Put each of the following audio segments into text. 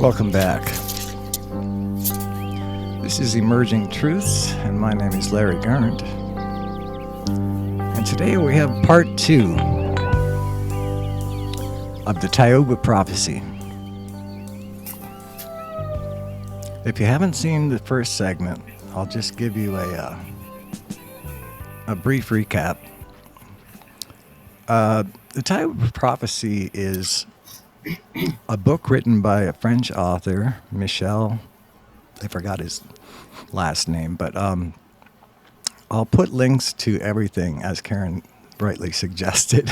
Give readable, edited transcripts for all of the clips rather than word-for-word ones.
Welcome back. This is Emerging Truths, and my name is Larry Garnt. And today we have part 2 of the Thiaooba prophecy. If you haven't seen the first segment, I'll just give you a brief recap. The Thiaooba prophecy is a book written by a French author, Michel, I forgot his last name, but I'll put links to everything, as Karen brightly suggested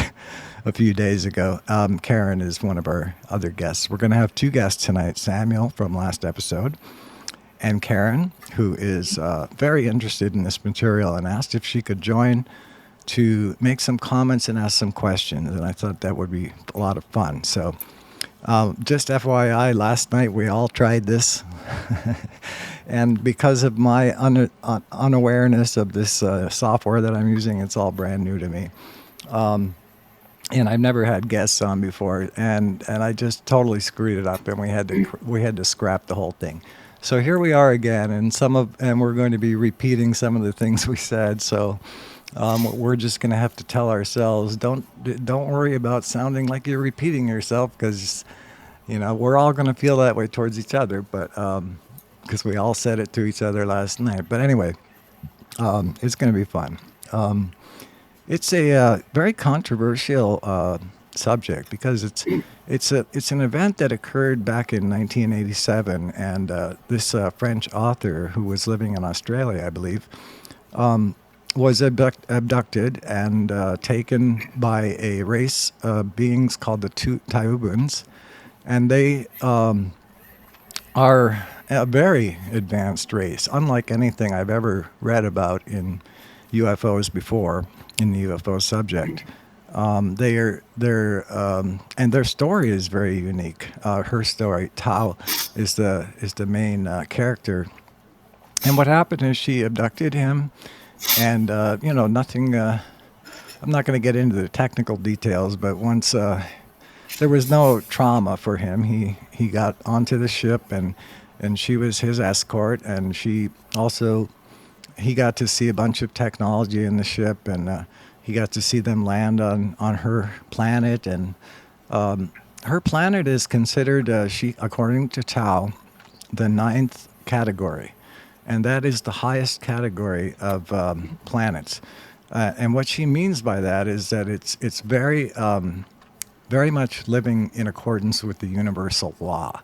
a few days ago. Karen is one of our other guests. We're going to have 2 guests tonight, Samuel from last episode, and Karen, who is very interested in this material and asked if she could join to make some comments and ask some questions, and I thought that would be a lot of fun. So just FYI, last night we all tried this, and because of my unawareness of this software that I'm using, it's all brand new to me. And I've never had guests on before, and I just totally screwed it up, and we had to scrap the whole thing. So here we are again, and we're going to be repeating some of the things we said. So we're just going to have to tell ourselves, don't worry about sounding like you're repeating yourself, because we're all going to feel that way towards each other, but because we all said it to each other last night. But anyway, it's going to be fun. It's a very controversial subject, because it's an event that occurred back in 1987, and this French author, who was living in Australia, I believe, was abducted and taken by a race of beings called the Thiaoubans, and they are a very advanced race, unlike anything I've ever read about in UFOs before, in the UFO subject. And their story is very unique. Her story, Tao, is the main character. And what happened is she abducted him, and nothing. I'm not going to get into the technical details, but once there was no trauma for him, he got onto the ship, and she was his escort, and he got to see a bunch of technology in the ship, and he got to see them land on her planet, and her planet is considered, according to Tao, the 9th category, and that is the highest category of planets. And what she means by that is that it's very very much living in accordance with the universal law,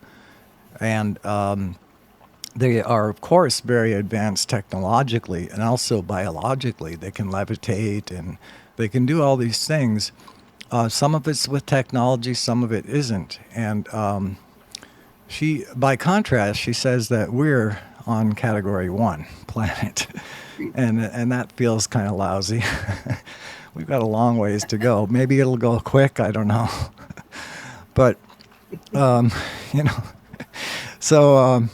and they are, of course, very advanced technologically and also biologically. They can levitate, and they can do all these things. Some of it's with technology, some of it isn't. And by contrast, she says that we're on category 1 planet, and that feels kind of lousy. We've got a long ways to go. Maybe it'll go quick, I don't know. But So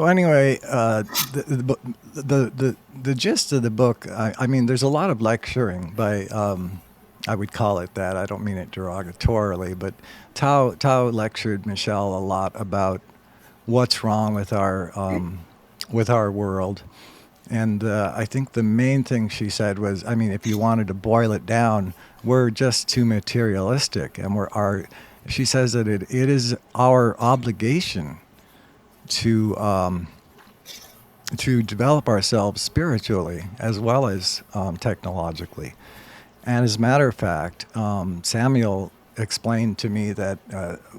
anyway, the gist of the book, I mean, there's a lot of lecturing by, I would call it that. I don't mean it derogatorily, but Tao lectured Michel a lot about what's wrong with our world. And I think the main thing she said was, I mean, if you wanted to boil it down, we're just too materialistic, and she says that it is our obligation to develop ourselves spiritually as well as technologically. And as a matter of fact, Samuel explained to me that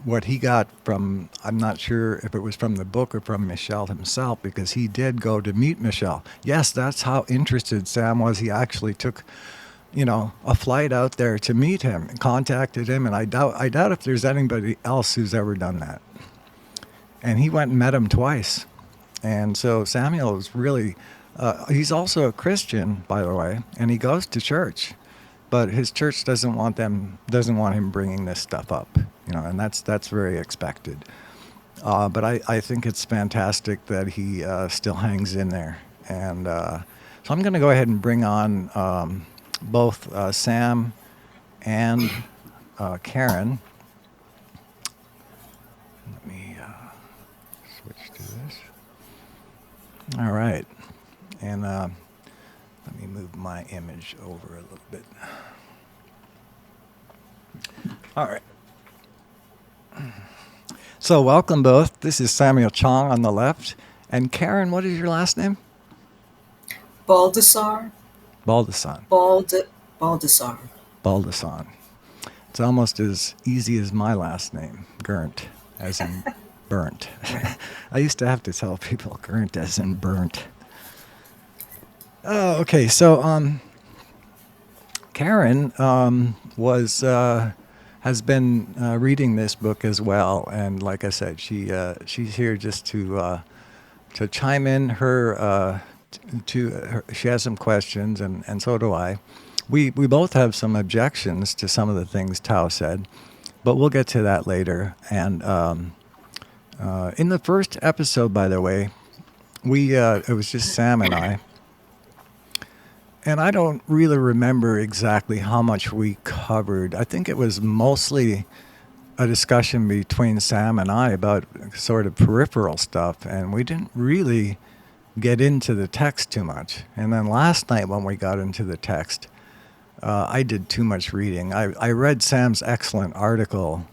what he got from, I'm not sure if it was from the book or from Michel himself, because he did go to meet Michel. Yes, that's how interested Sam was. He actually took a flight out there to meet him and contacted him, and I doubt if there's anybody else who's ever done that. And he went and met him twice. And so Samuel is really, he's also a Christian, by the way, and he goes to church, but his church doesn't want him bringing this stuff up, and that's very expected. But I think it's fantastic that he still hangs in there. And so I'm going to go ahead and bring on both Sam and Karen. Let me switch to this. All right. And let me move my image over a little bit. All right. So welcome both. This is Samuel Chong on the left. And Karen, what is your last name? Baldassar. Baldasan. Baldassar. Baldasan. It's almost as easy as my last name, Gurnt, as in burnt. I used to have to tell people Gurnt as in burnt. Oh, okay. So, Karen has been reading this book as well, and like I said, she's here just to chime in she has some questions, and so do I. We both have some objections to some of the things Tao said, but we'll get to that later. And in the first episode, by the way, it was just Sam and I. And I don't really remember exactly how much we covered. I think it was mostly a discussion between Sam and I about sort of peripheral stuff, and we didn't really get into the text too much. And then last night when we got into the text, I did too much reading. I read Sam's excellent article,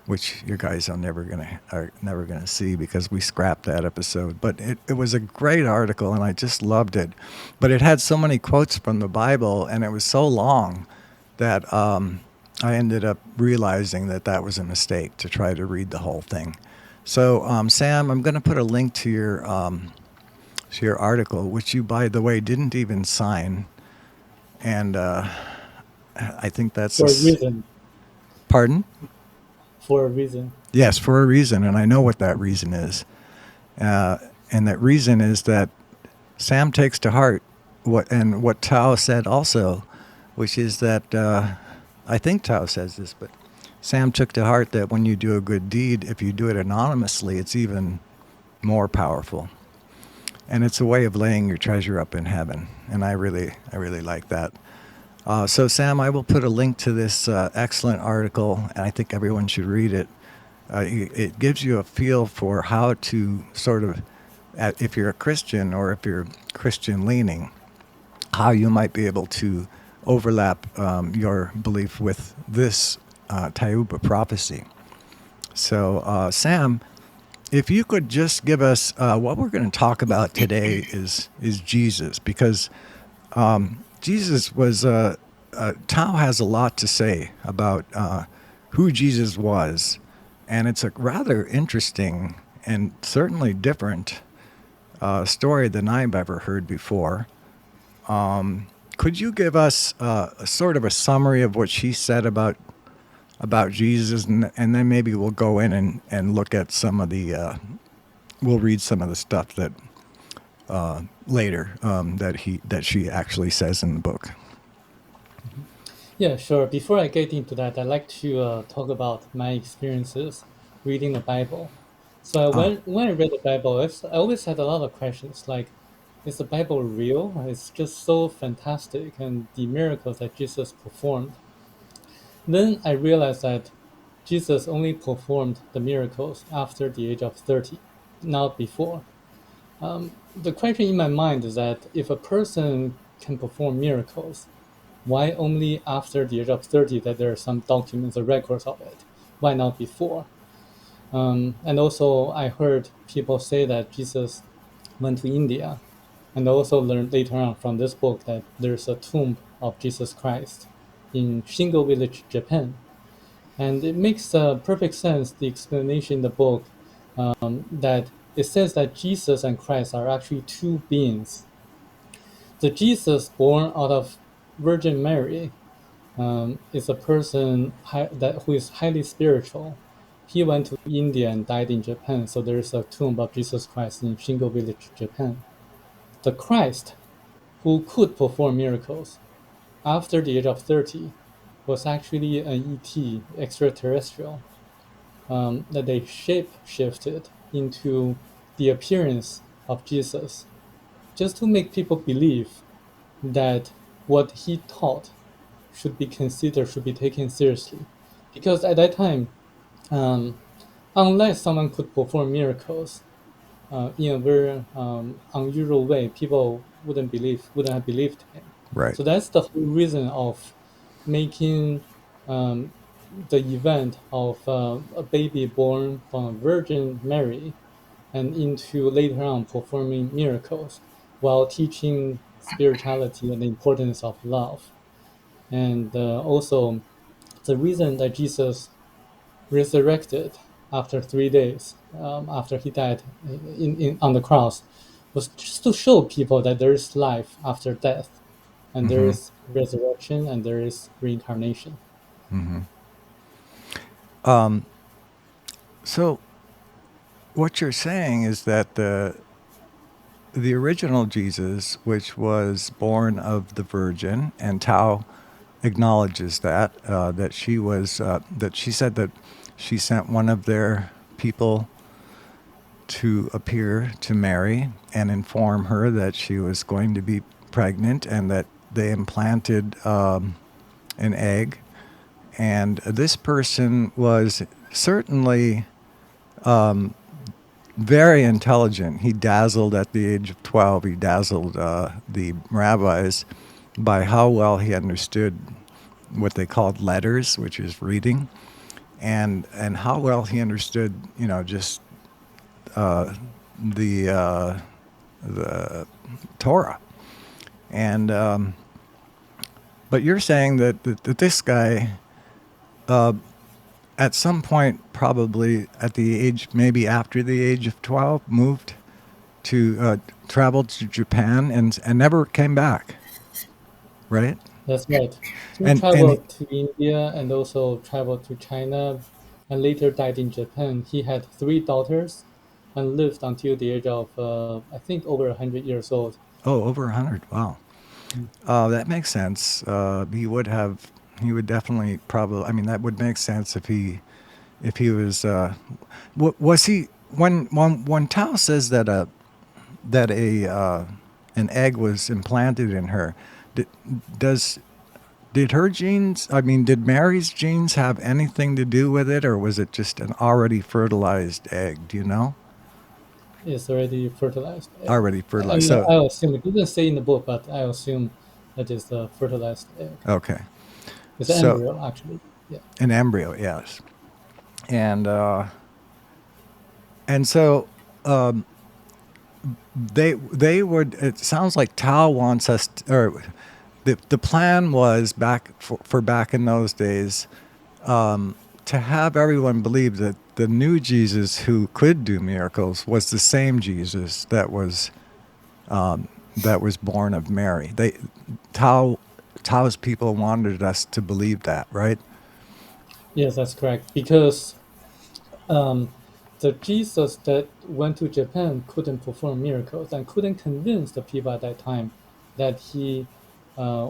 which you guys are never gonna see because we scrapped that episode. But it was a great article, and I just loved it. But it had so many quotes from the Bible, and it was so long that I ended up realizing that was a mistake to try to read the whole thing. So, Sam, I'm going to put a link to your article, which you, by the way, didn't even sign, and I think that's For a reason. Pardon? For a reason. Yes, for a reason, and I know what that reason is. And that reason is that Sam takes to heart what Tao said also, which is that I think Tao says this, but Sam took to heart that when you do a good deed, if you do it anonymously, it's even more powerful. And it's a way of laying your treasure up in heaven, and I really like that. So, Sam, I will put a link to this excellent article, and I think everyone should read it. It gives you a feel for how to sort of, if you're a Christian or if you're Christian leaning, how you might be able to overlap your belief with this Thiaooba prophecy. So, Sam, if you could just give us what we're going to talk about today is Jesus, because Jesus was Tao has a lot to say about who Jesus was, and it's a rather interesting and certainly different story than I've ever heard before. Could you give us a sort of a summary of what she said about Jesus, and then maybe we'll go in and look at some of the we'll read some of the stuff that later that she actually says in the book. Yeah, sure. Before I get into that, I'd like to talk about my experiences reading the Bible. So when I read the Bible, I always had a lot of questions like, is the Bible real? It's just so fantastic, and the miracles that Jesus performed. Then I realized that Jesus only performed the miracles after the age of 30, not before. The question in my mind is that if a person can perform miracles, why only after the age of 30 that there are some documents or records of it? Why not before? And also, I heard people say that Jesus went to India, and I also learned later on from this book that there's a tomb of Jesus Christ in Shingo Village, Japan. And it makes perfect sense, the explanation in the book, that it says that Jesus and Christ are actually two beings. The Jesus born out of Virgin Mary is a person who is highly spiritual. He went to India and died in Japan, so there is a tomb of Jesus Christ in Shingo Village, Japan. The Christ, who could perform miracles after the age of 30, was actually an ET, extraterrestrial, that they shape shifted into the appearance of Jesus just to make people believe that what he taught should be considered, should be taken seriously. Because at that time, um, unless someone could perform miracles in a very unusual way, people wouldn't have believed him. Right. So that's the whole reason of making um, the event of a baby born from a Virgin Mary and into later on performing miracles while teaching spirituality and the importance of love. And also, the reason that Jesus resurrected after 3 days after he died on the cross was just to show people that there is life after death and there Mm-hmm. is resurrection and there is reincarnation. Mm-hmm. So what you're saying is that the original Jesus, which was born of the Virgin, and Tao acknowledges that that she was that she said that she sent one of their people to appear to Mary and inform her that she was going to be pregnant, and that they implanted an egg. And this person was certainly very intelligent. He dazzled at the age of 12. He dazzled the rabbis by how well he understood what they called letters, which is reading, and how well he understood, just the the Torah. And but you're saying that this guy, at some point, probably at the age, maybe after the age of 12, moved to traveled to Japan and never came back, right? That's right. He And traveled to India and also traveled to China and later died in Japan. He had three daughters and lived until the age of, I think, over 100 years old. oh, over 100. Wow. That makes sense. He would definitely probably. I mean, that would make sense if he was. Was he when Tao says that an egg was implanted in her? Did, does did her genes? I mean, did Mary's genes have anything to do with it, or was it just an already fertilized egg? Do you know? Is already fertilized egg. Already I fertilized. mean, So I assume it didn't say in the book, but I assume that is the fertilized egg. okay. It's an So embryo, actually. Yeah. an embryo, yes. And so they would. It sounds like Tao wants us, or the plan was back for back in those days, to have everyone believe that the new Jesus who could do miracles was the same Jesus that was born of Mary. Tao's people wanted us to believe that, right? Yes, that's correct. Because um, the Jesus that went to Japan couldn't perform miracles and couldn't convince the people at that time that he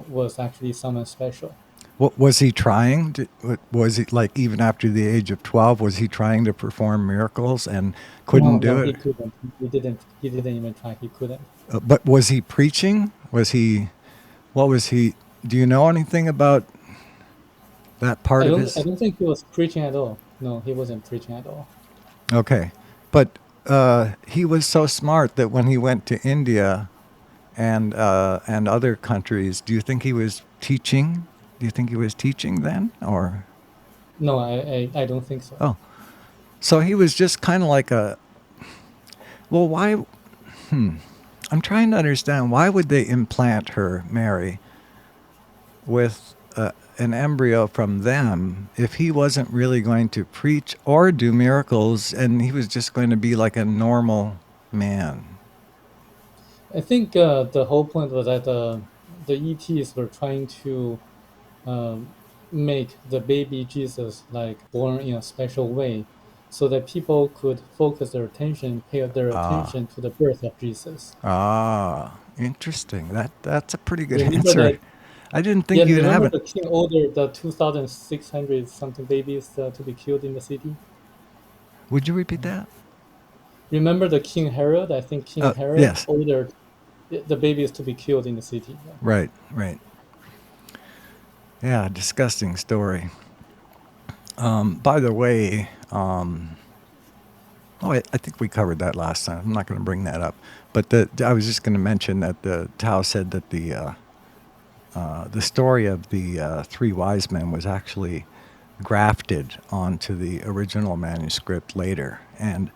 was actually someone special. What was he trying to, was he like, even after the age of 12, was he trying to perform miracles and couldn't No, do no, it? he couldn't. He didn't. He didn't even try. He couldn't. But was he preaching? What was he, do you know anything about that part I of don't. I his? don't think he was preaching at all. No, he wasn't preaching at all. Okay. But he was so smart that when he went to India and other countries, do you think he was teaching? Do you think he was teaching then? Or, No, I don't think so. oh, so he was just kind of like well, why? I'm trying to understand, why would they implant her, Mary, with an embryo from them if he wasn't really going to preach or do miracles, and he was just going to be like a normal man? I think the whole point was that the ETs were trying to um, make the baby Jesus like born in a special way, so that people could focus their attention, pay their Ah, attention to the birth of Jesus. interesting. That's a pretty good Remember answer. that? I didn't Yeah, think you'd have remember it. the king ordered the 2,600 something babies to be killed in the city. Would you repeat that? Remember the King Herod? I think King Herod Yes. ordered the babies to be killed in the city. Yeah. Right. Right. Yeah. Disgusting story. By the way, Oh, I think we covered that last time. I'm not going to bring that up. But I was just going to mention that the Tao said that the story of the three wise men was actually grafted onto the original manuscript later, and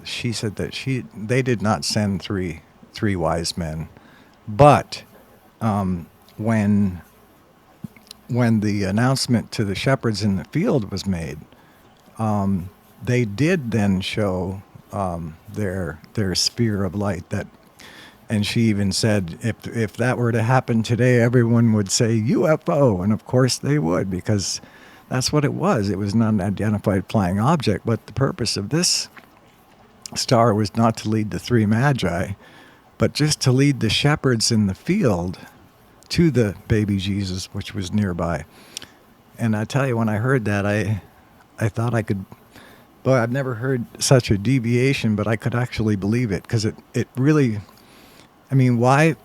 she said that they did not send three wise men, but when the announcement to the shepherds in the field was made, they did then show their sphere of light. That, and she even said, if that were to happen today, everyone would say UFO, and of course they would, because that's what it was. It was an unidentified flying object. But the purpose of this star was not to lead the three magi, but just to lead the shepherds in the field to the baby Jesus, which was nearby. And I tell you, when I heard that, I thought I could. Boy, I've never heard such a deviation, but I could actually believe it, because it really. I mean, why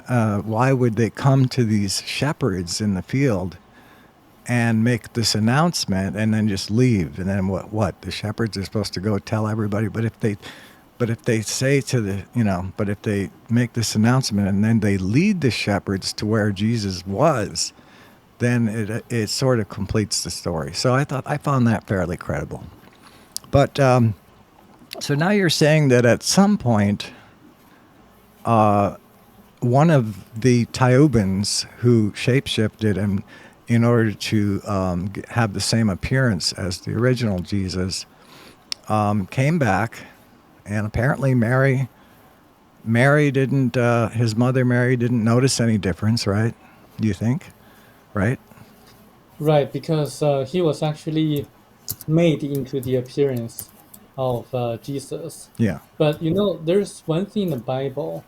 would they come to these shepherds in the field and make this announcement and then just leave? And then what? The shepherds are supposed to go tell everybody, but if they say to the, but if they make this announcement and then they lead the shepherds to where Jesus was, then it sort of completes the story. So I found that fairly credible. But so now you're saying that at some point, one of the Thiaoubans who shapeshifted and in order to have the same appearance as the original Jesus came back, and apparently Mary didn't. His mother Mary didn't notice any difference, right? Do you think? Right? Right, because he was actually made into the appearance of Jesus. Yeah. But there's one thing in the Bible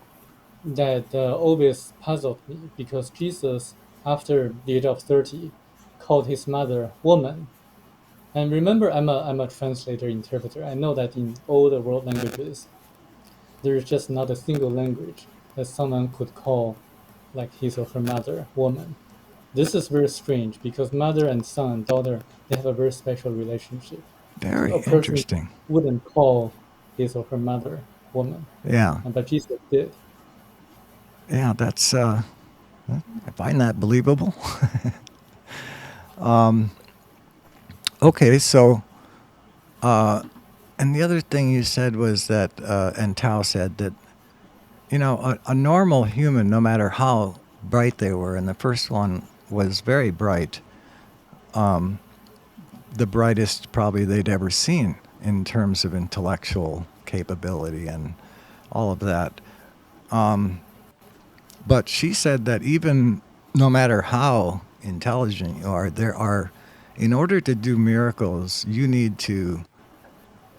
that always puzzled me, because Jesus, after the age of 30, called his mother woman. And remember, I'm a translator interpreter. I know that in all the world languages, there is just not a single language that someone could call like his or her mother woman. This is very strange, because mother and son and daughter, they have a very special relationship. So Very a person interesting. wouldn't call his or her mother woman, Yeah. but Jesus did. Yeah. That's. I find that believable. Okay. So. And the other thing you said was that, and Tao said that, a normal human, no matter how bright they were, and the first one was very bright, the brightest probably they'd ever seen in terms of intellectual capability and all of that. But she said that even no matter how intelligent you are, in order to do miracles, you need to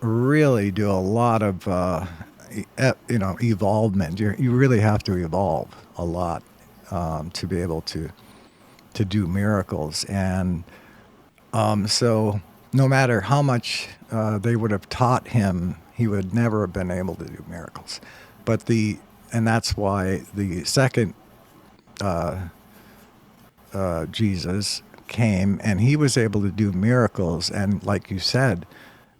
really do a lot of evolvement. You really have to evolve a lot to be able to do miracles. And so no matter how much they would have taught him, he would never have been able to do miracles. And that's why the second Jesus came, and he was able to do miracles. And like you said,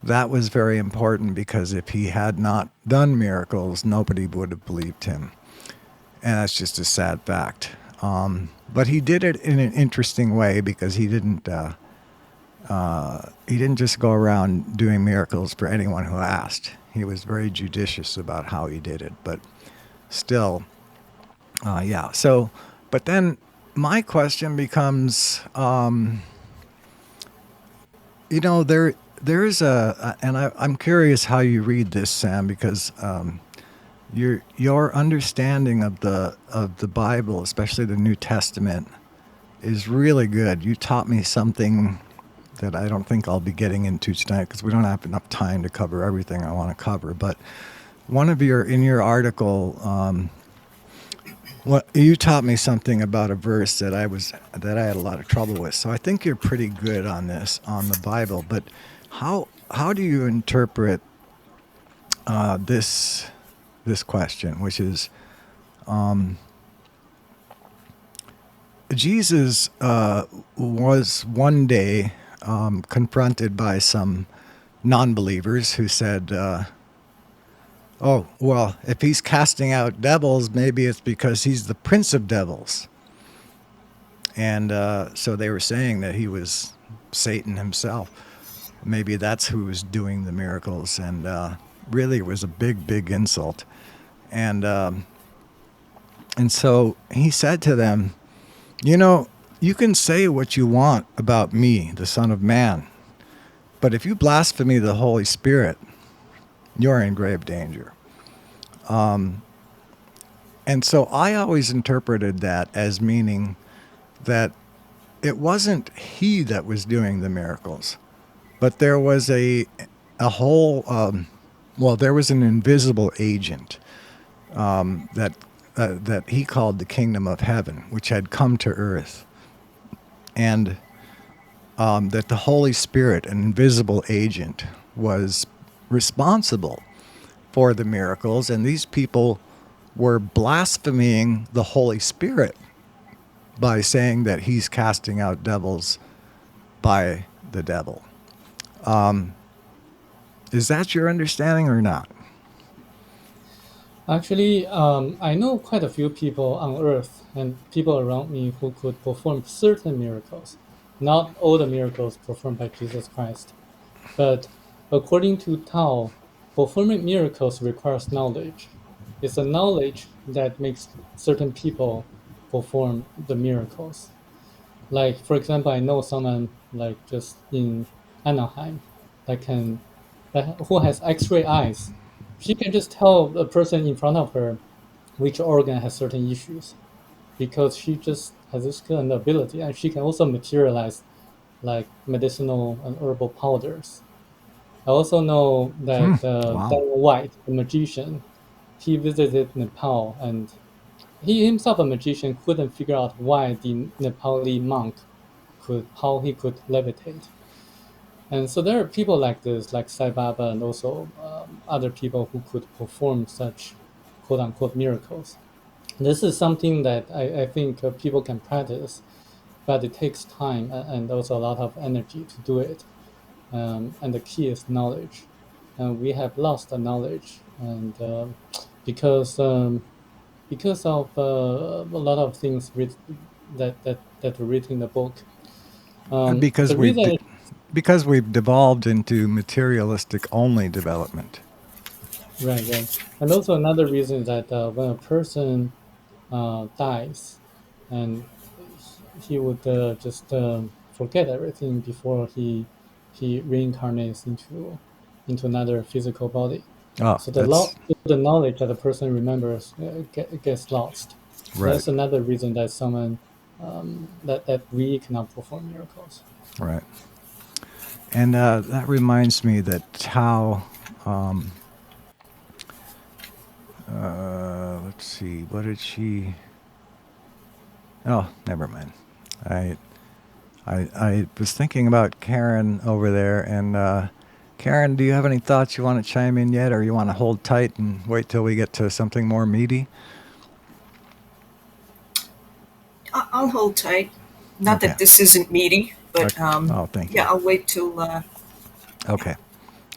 that was very important, because if he had not done miracles, nobody would have believed him. And that's just a sad fact. But he did it in an interesting way, because he didn't just go around doing miracles for anyone who asked. He was very judicious about how he did it. But still, yeah. So, but then my question becomes, there's and I'm curious how you read this, Sam, because your understanding of the Bible, especially the New Testament, is really good. You taught me something that I don't think I'll be getting into tonight, because we don't have enough time to cover everything I want to cover. But in your article, you taught me something about a verse that I had a lot of trouble with. So I think you're pretty good on the Bible. But how do you interpret this question, which is, Jesus was one day confronted by some non-believers who said, "Oh, well, if he's casting out devils, maybe it's because he's the prince of devils." And so they were saying that he was Satan himself. Maybe that's who was doing the miracles, and really, it was a big, big insult. And and so he said to them, "You know, you can say what you want about me, the Son of Man, but if you blaspheme the Holy Spirit, you're in grave danger." And so I always interpreted that as meaning that it wasn't he that was doing the miracles, but there was a whole well, there was an invisible agent that he called the kingdom of heaven, which had come to earth, and that the Holy Spirit, an invisible agent, was responsible for the miracles, and these people were blaspheming the Holy Spirit by saying that he's casting out devils by the devil. Is that your understanding or not? Actually, I know quite a few people on Earth and people around me who could perform certain miracles. Not all the miracles performed by Jesus Christ, but according to Tao, performing miracles requires knowledge. It's a knowledge that makes certain people perform the miracles. Like, for example, I know someone like just in Anaheim that can who has X-ray eyes. She can just tell the person in front of her which organ has certain issues because she just has this kind of ability, and she can also materialize like medicinal and herbal powders. I also know that Wow. Daniel White, the magician, he visited Nepal, and he himself, a magician, couldn't figure out why the Nepali monk could how he could levitate. And so there are people like this, like Sai Baba, and also other people who could perform such quote unquote miracles. This is something that I think people can practice, but it takes time and also a lot of energy to do it. And the key is knowledge. And we have lost the knowledge, and because because of a lot of things that were written in the book. Because The we've reason, because we've devolved into materialistic only development. right, right, and also another reason is that when a person dies, and he would just forget everything before he reincarnates into another physical body. Oh, So that's the knowledge that the person remembers gets lost. So right, that's another reason that someone that we cannot perform miracles. right. And that reminds me that Tao. Let's see. What did she? Oh, never mind. I I was thinking about Karen over there, and Karen, do you have any thoughts you want to chime in yet, or you want to hold tight and wait till we get to something more meaty? I'll hold tight. Not Okay. that this isn't meaty, but Okay. Oh, thank yeah, you. I'll wait Okay. till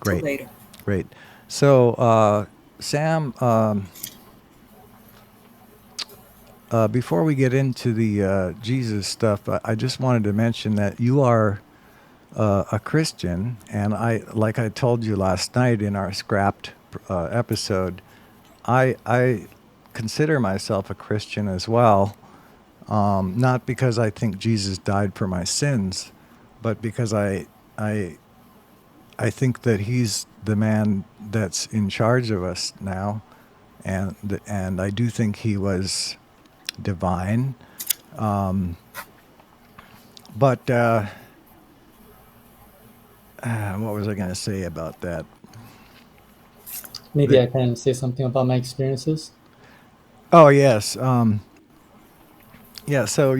Great. later. Great. So, Sam, before we get into the Jesus stuff, I just wanted to mention that you are a Christian, and like I told you last night in our scrapped episode, I consider myself a Christian as well. Not because I think Jesus died for my sins, but because I I think that he's the man that's in charge of us now, and I do think he was divine. But what was I going to say about that? Maybe The, I can say something about my experiences. oh yes, yeah. So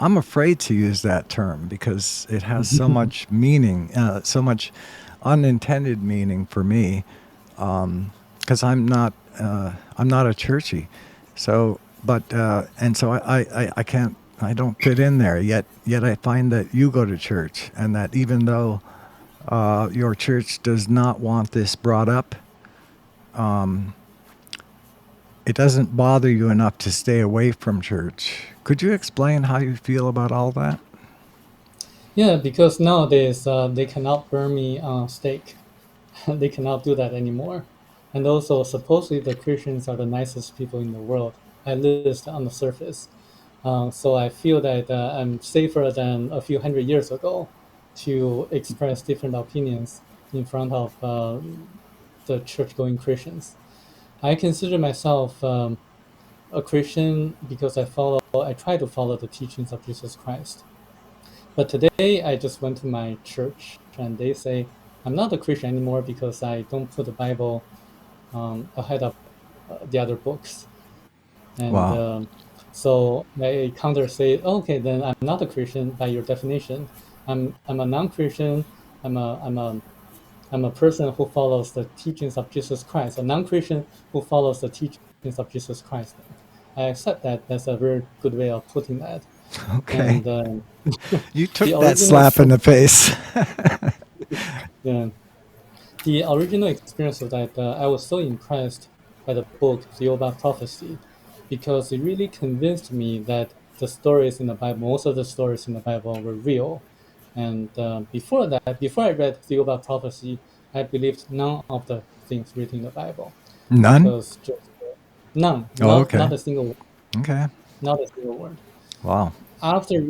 I'm afraid to use that term because it has so much meaning, so much unintended meaning for me. Because I'm not a churchy, so but and so I can't I don't fit in there yet I find that you go to church and that even though your church does not want this brought up. It doesn't bother you enough to stay away from church. Could you explain how you feel about all that? Yeah, because nowadays they cannot burn me on stake. They cannot do that anymore. And also, supposedly the Christians are the nicest people in the world, at least on the surface. So I feel that I'm safer than a few hundred years ago to express different opinions in front of the church-going Christians. I consider myself a Christian because I try to follow the teachings of Jesus Christ. But today I just went to my church and they say I'm not a Christian anymore because I don't put the Bible ahead of the other books. And Wow. so my counter say, okay, then I'm not a Christian by your definition. I'm a non-Christian. I'm a person who follows the teachings of Jesus Christ. A non-Christian who follows the teachings of Jesus Christ. Then I accept that. That's a very good way of putting that. Okay. And You the took that original, slap in the face. yeah, the original experience was that I was so impressed by the book Thiaoouba Prophecy because it really convinced me that the stories in the Bible, most of the stories in the Bible were real. And before that, before I read Thiaoouba Prophecy, I believed none of the things written in the Bible. It None? was just none, Oh, not okay. a single, Okay. not a single word. Wow. After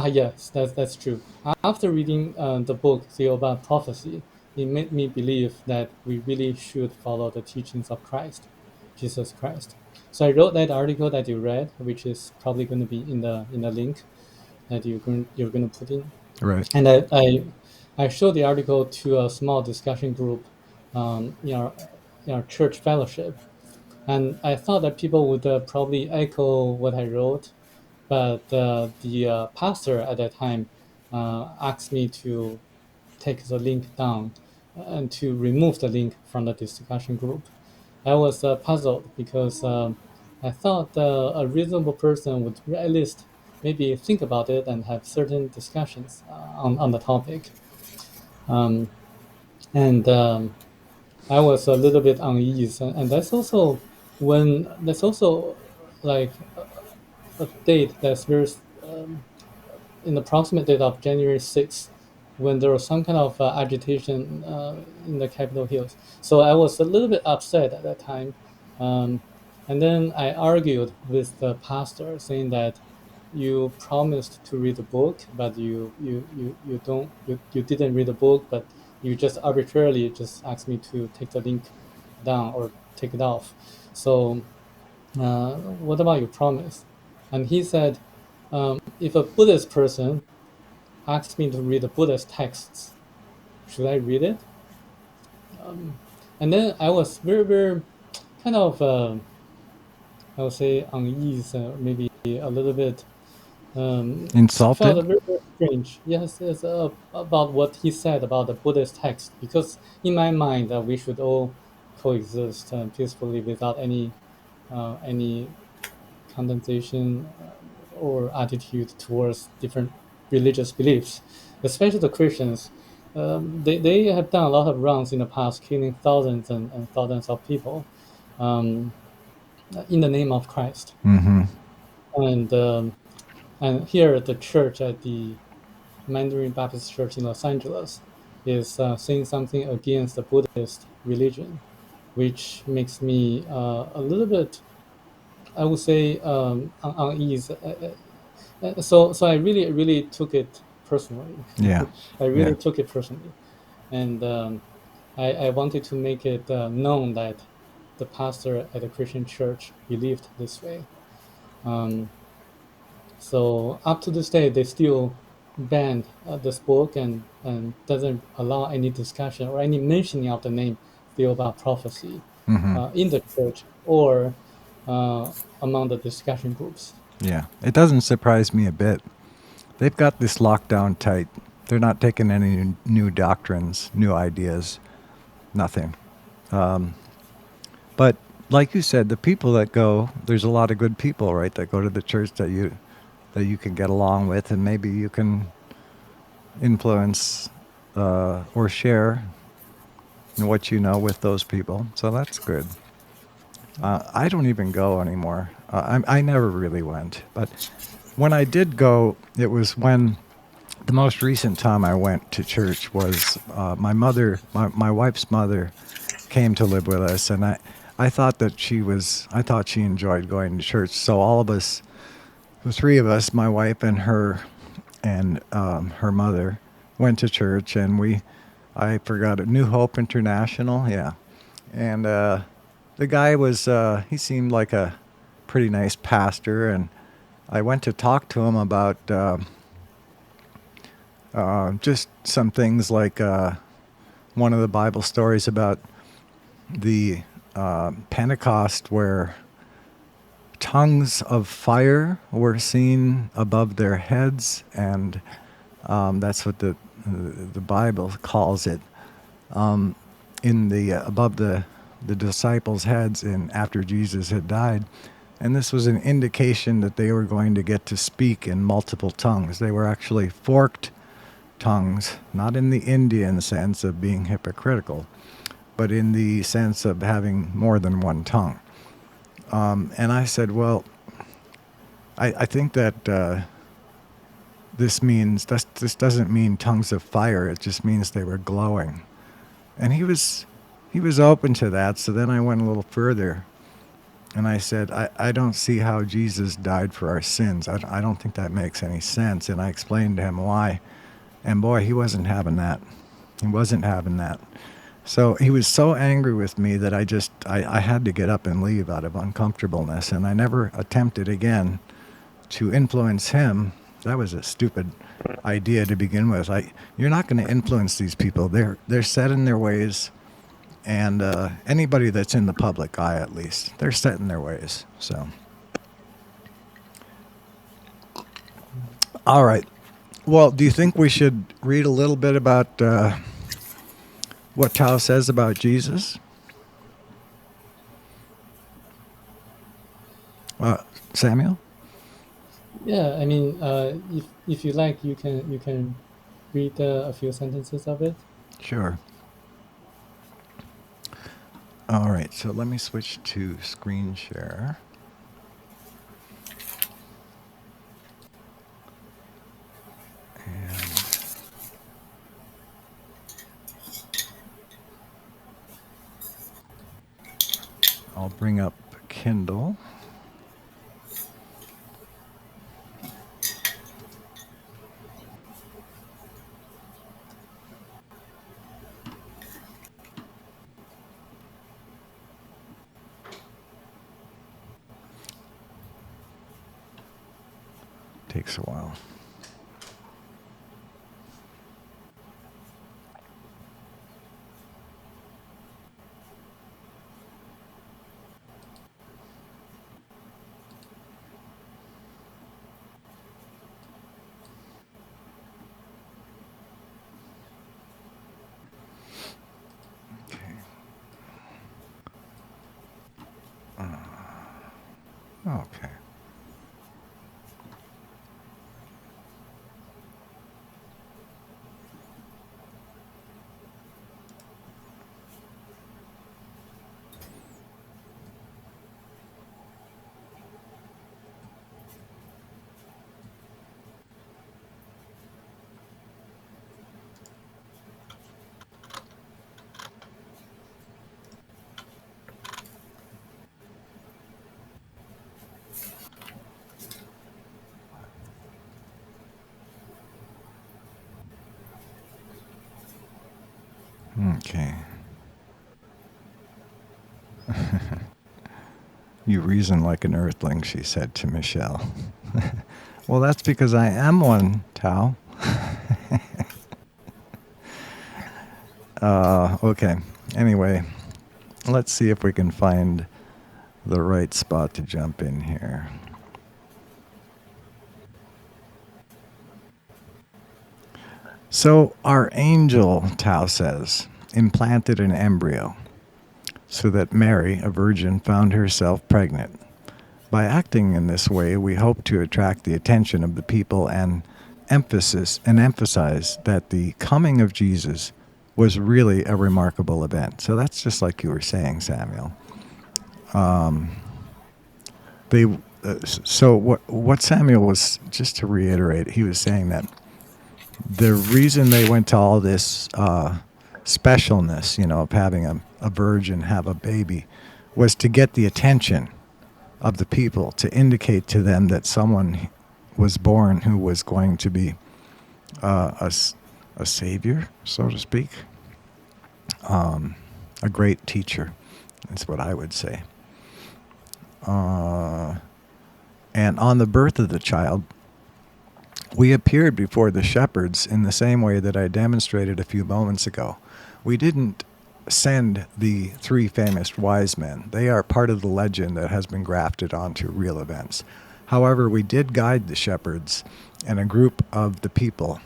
yes, that's true. After reading the book Theoba Prophecy, it made me believe that we really should follow the teachings of Christ, Jesus Christ. So I wrote that article that you read, which is probably going to be in the link that you're going to put in. Right. And I showed the article to a small discussion group in our church fellowship, and I thought that people would probably echo what I wrote, but the pastor at that time asked me to take the link down and to remove the link from the discussion group. I was puzzled because I thought a reasonable person would at least maybe think about it and have certain discussions on the topic. Um, and I was a little bit uneasy, and that's also like a date that's very in the proximate date of January 6th, when there was some kind of agitation in the Capitol Hills. So I was a little bit upset at that time. Um, and then I argued with the pastor saying that you promised to read the book, but you don't you didn't read the book, but you just arbitrarily just asked me to take the link down or take it off. So what about your promise? And he said, if a Buddhist person asks me to read the Buddhist texts, should I read it? And then I was very, very kind of, I would say, uneasy, maybe a little bit, felt Insulted? very, very strange. Yes, yes, about what he said about the Buddhist text, because in my mind, we should all coexist peacefully without any condensation or attitude towards different religious beliefs, especially the Christians. They have done a lot of wrongs in the past, killing thousands and thousands of people um, in the name of Christ. Mm-hmm. And and here the church at the Mandarin Baptist Church in Los Angeles is saying something against the Buddhist religion, which makes me a little bit, I would say, unease. So I really took it personally. Yeah. I Yeah. really took it personally, and I wanted to make it known that the pastor at a Christian church believed this way. Um, so up to this day, they still banned this book and doesn't allow any discussion or any mentioning of the name Theoba prophecy Mm-hmm. in the church or uh, among the discussion groups. Yeah. It doesn't surprise me a bit. They've got this locked down tight. They're not taking any new doctrines, new ideas, nothing. But like you said, the people that go, there's a lot of good people, right, that go to the church that you can get along with, and maybe you can influence or share what you know with those people. So that's good. I don't even go anymore. I never really went. But when I did go, it was when the most recent time I went to church was my wife's mother came to live with us. And I thought that I thought she enjoyed going to church. So all of us, the three of us, my wife and her mother, went to church, and I forgot it, New Hope International, yeah. And the guy he seemed like a pretty nice pastor, and I went to talk to him about just some things like one of the Bible stories about the Pentecost where tongues of fire were seen above their heads, and that's what the Bible calls it, in the above the disciples' heads, and after Jesus had died. And this was an indication that they were going to get to speak in multiple tongues. They were actually forked tongues, not in the Indian sense of being hypocritical, but in the sense of having more than one tongue. And I said, well, I think that this doesn't mean tongues of fire. It just means they were glowing. And he was open to that. So then I went a little further, and I said, I don't see how Jesus died for our sins. I don't think that makes any sense. And I explained to him why. And boy, he wasn't having that. He wasn't having that. So he was so angry with me that I had to get up and leave out of uncomfortableness. And I never attempted again to influence him. That was a stupid idea to begin with. You're not going to influence these people. They're set in their ways. And anybody that's in the public eye, at least, they're set in their ways. So, all right. Well, do you think we should read a little bit about what Tao says about Jesus? Samuel? Yeah, I mean, if you like, you can read a few sentences of it. Sure. All right, so let me switch to screen share. And I'll bring up Kindle. Takes a while. Okay. Okay. You reason like an earthling, she said to Michel. Well, that's because I am one, Tao. Okay. Anyway, let's see if we can find the right spot to jump in here. So our angel, Tao says, implanted an embryo so that Mary, a virgin, found herself pregnant. By acting in this way, we hope to attract the attention of the people and emphasis and emphasize that the coming of Jesus was really a remarkable event. So that's just like you were saying, Samuel. They so what Samuel was, just to reiterate, he was saying that the reason they went to all this specialness, of having a virgin have a baby, was to get the attention of the people, to indicate to them that someone was born who was going to be a savior, so to speak, a great teacher. That's what I would say. And on the birth of the child, we appeared before the shepherds in the same way that I demonstrated a few moments ago. We didn't send the 3 famous wise men. They are part of the legend that has been grafted onto real events. However, we did guide the shepherds and a group of the people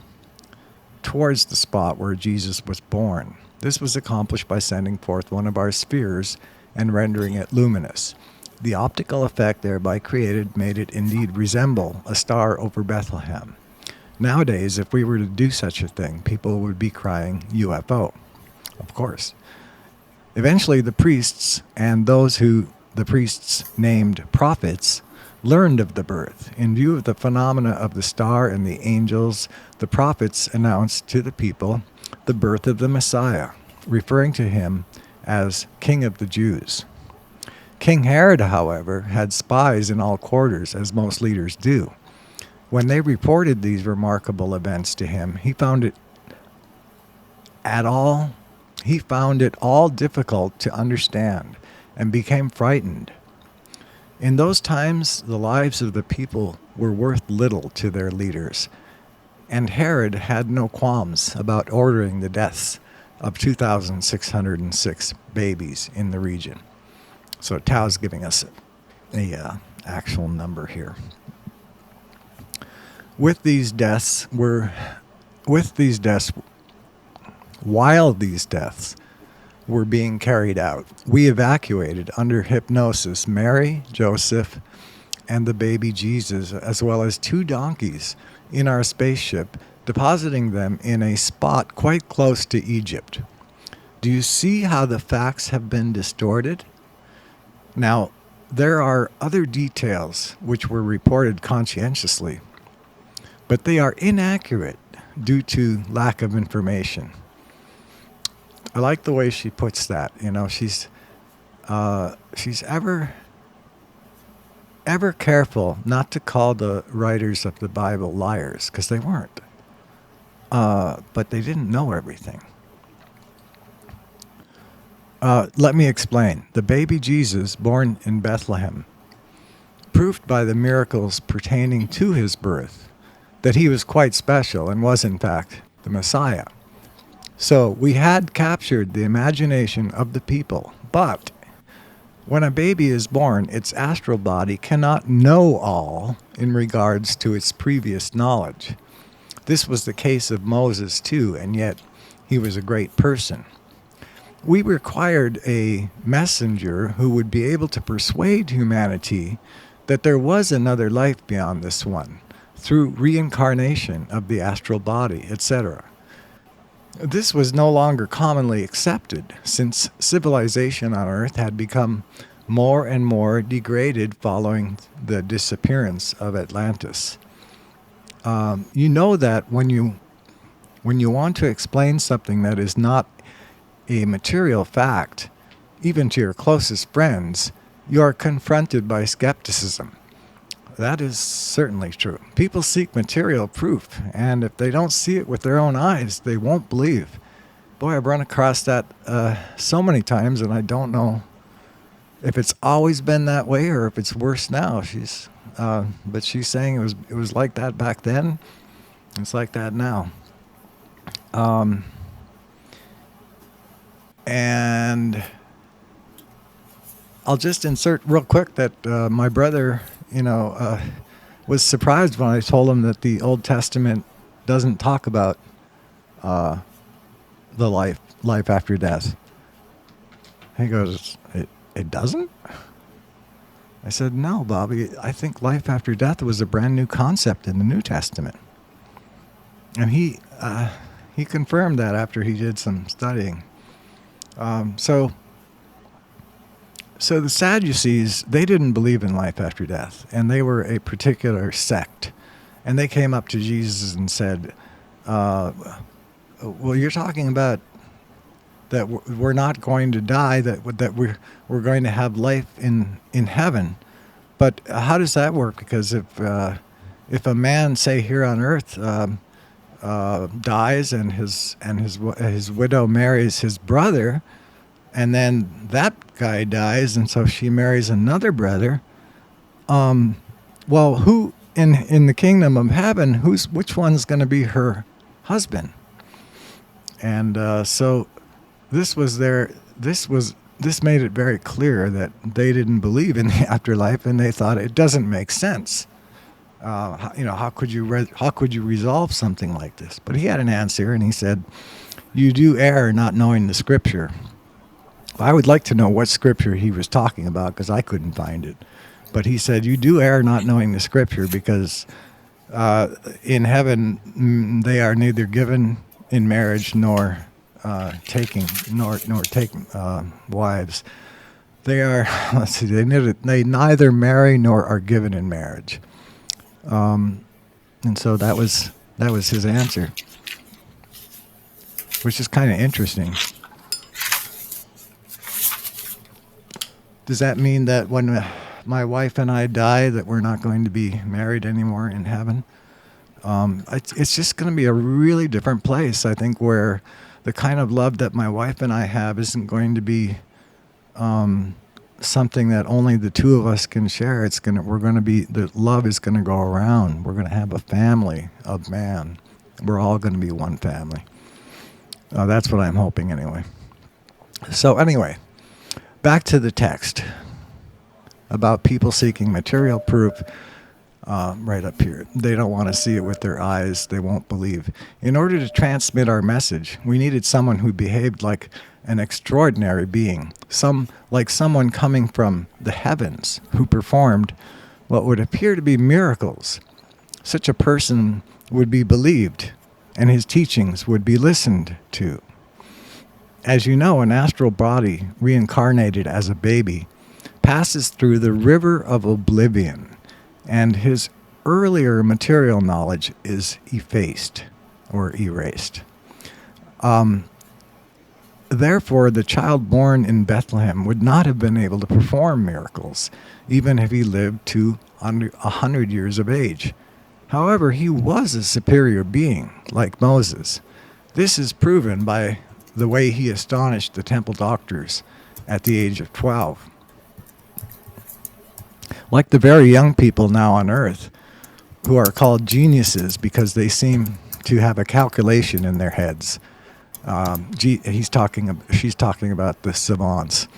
towards the spot where Jesus was born. This was accomplished by sending forth one of our spheres and rendering it luminous. The optical effect thereby created made it indeed resemble a star over Bethlehem. Nowadays, if we were to do such a thing, people would be crying UFO, of course. Eventually, the priests and those who the priests named prophets learned of the birth. In view of the phenomena of the star and the angels, the prophets announced to the people the birth of the Messiah, referring to him as King of the Jews. King Herod, however, had spies in all quarters, as most leaders do. When they reported these remarkable events to him, he found it all difficult to understand and became frightened. In those times, the lives of the people were worth little to their leaders, and Herod had no qualms about ordering the deaths of 2,606 babies in the region. So Tao's giving us a actual number here. While these deaths were being carried out, we evacuated under hypnosis Mary, Joseph, and the baby Jesus, as well as 2 donkeys in our spaceship, depositing them in a spot quite close to Egypt. Do you see how the facts have been distorted? Now, there are other details which were reported conscientiously, but they are inaccurate due to lack of information. I like the way she puts that. She's ever careful not to call the writers of the Bible liars, because they weren't. But they didn't know everything. Let me explain. The baby Jesus, born in Bethlehem, proved by the miracles pertaining to his birth that he was quite special and was, in fact, the Messiah. So we had captured the imagination of the people, but when a baby is born, its astral body cannot know all in regards to its previous knowledge. This was the case of Moses too, and yet he was a great person. We required a messenger who would be able to persuade humanity that there was another life beyond this one, through reincarnation of the astral body, etc. This was no longer commonly accepted, since civilization on Earth had become more and more degraded following the disappearance of Atlantis. You know that when you want to explain something that is not a material fact, even to your closest friends, you are confronted by skepticism. That is certainly true. People seek material proof, and if they don't see it with their own eyes, they won't believe. Boy, I've run across that so many times, and I don't know if it's always been that way or if it's worse now. But she's saying it was like that back then. It's like that now. And I'll just insert real quick that my brother, was surprised when I told him that the Old Testament doesn't talk about the life after death. He goes, it doesn't? I said, no, Bobby, I think life after death was a brand new concept in the New Testament. And he confirmed that after he did some studying. So the Sadducees, they didn't believe in life after death, and they were a particular sect. And they came up to Jesus and said, well, you're talking about that we're not going to die, that we're going to have life in heaven. But how does that work? Because if a man, say here on earth, dies and his widow marries his brother, and then that guy dies, and so she marries another brother. Well, who in the kingdom of heaven, which one's going to be her husband? And so this made it very clear that they didn't believe in the afterlife, and they thought it doesn't make sense. How could you resolve something like this? But he had an answer, and he said, "You do err not knowing the scripture." I would like to know what scripture he was talking about, because I couldn't find it. But he said, "You do err not knowing the scripture, because in heaven they are neither given in marriage nor take wives. They are, let's see, they neither marry nor are given in marriage." And so that was his answer, which is kind of interesting. Does that mean that when my wife and I die, that we're not going to be married anymore in heaven? It's just going to be a really different place, I think, where the kind of love that my wife and I have isn't going to be something that only the two of us can share. The love is going to go around. We're going to have a family of man. We're all going to be one family. That's what I'm hoping anyway. So anyway, back to the text about people seeking material proof. Right up here. They don't want to see it with their eyes. They won't believe. In order to transmit our message, we needed someone who behaved like an extraordinary being, like someone coming from the heavens who performed what would appear to be miracles. Such a person would be believed, and his teachings would be listened to. As you know, an astral body reincarnated as a baby passes through the river of oblivion, and his earlier material knowledge is effaced or erased. Therefore, the child born in Bethlehem would not have been able to perform miracles, even if he lived to 100 years of age. However, he was a superior being, like Moses. This is proven by the way he astonished the temple doctors at the age of 12. Like the very young people now on earth, who are called geniuses because they seem to have a calculation in their heads. She's talking about the savants.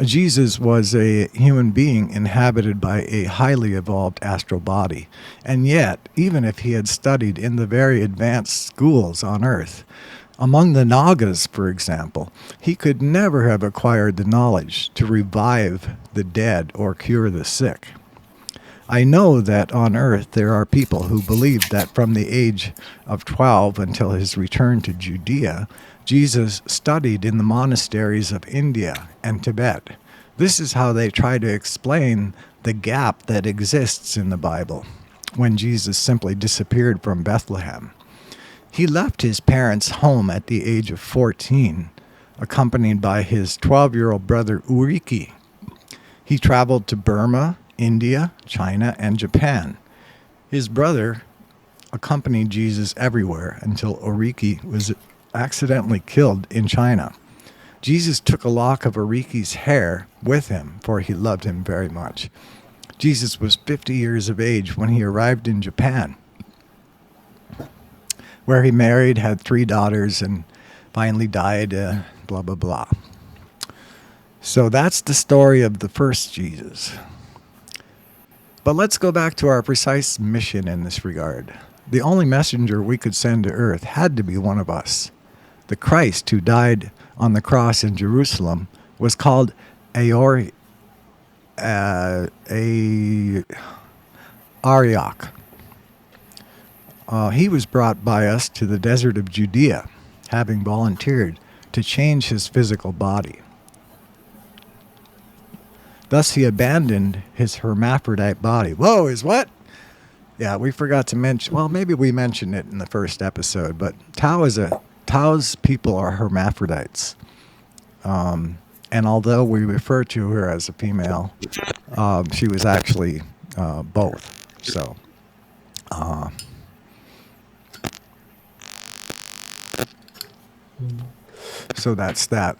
Jesus was a human being inhabited by a highly evolved astral body. And yet, even if he had studied in the very advanced schools on earth, among the Nagas, for example, he could never have acquired the knowledge to revive the dead or cure the sick. I know that on earth there are people who believe that from the age of 12 until his return to Judea, Jesus studied in the monasteries of India and Tibet. This is how they try to explain the gap that exists in the Bible, when Jesus simply disappeared from Bethlehem. He left his parents' home at the age of 14, accompanied by his 12-year-old brother Uriki. He traveled to Burma, India, China, and Japan. His brother accompanied Jesus everywhere until Uriki was accidentally killed in China. Jesus took a lock of Uriki's hair with him, for he loved him very much. Jesus was 50 years of age when he arrived in Japan, where he married, had 3 daughters, and finally died, blah, blah, blah. So that's the story of the first Jesus. But let's go back to our precise mission in this regard. The only messenger we could send to earth had to be one of us. The Christ who died on the cross in Jerusalem was called Ariach. he was brought by us to the desert of Judea, having volunteered to change his physical body. Thus he abandoned his hermaphrodite body. Whoa, is what? Yeah, we forgot to mention. Well, maybe we mentioned it in the first episode, but Tao's people are hermaphrodites. And although we refer to her as a female, she was actually both. So, so that's that.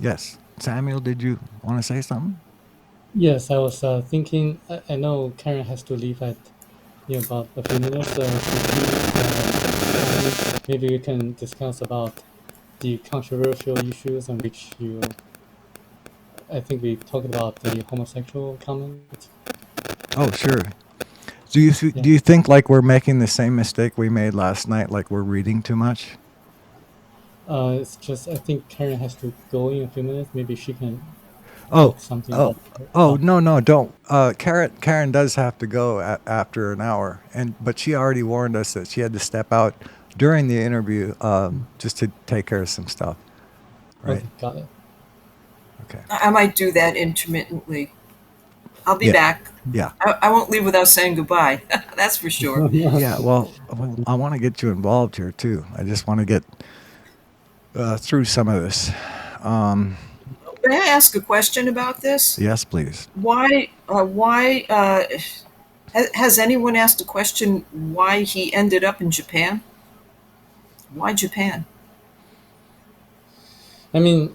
Yes, Samuel, did you want to say something? Yes, I was thinking. I know Karen has to leave at about a few minutes. Maybe we can discuss about the controversial issues on which I think we talked about the homosexual comment. Oh, sure. Do you think like we're making the same mistake we made last night, like we're reading too much? It's just I think Karen has to go in a few minutes. Maybe she can Oh, talk something oh, about her. no, don't. Karen does have to go after an hour, but she already warned us that she had to step out during the interview just to take care of some stuff. Right? Okay, got it. Okay. I might do that intermittently. I'll be Yeah. back. Yeah. I won't leave without saying goodbye. That's for sure. Yeah. Well, I want to get you involved here too. I just want to get through some of this. May I ask a question about this? Yes, please. Why? Has anyone asked a question why he ended up in Japan? Why Japan? I mean,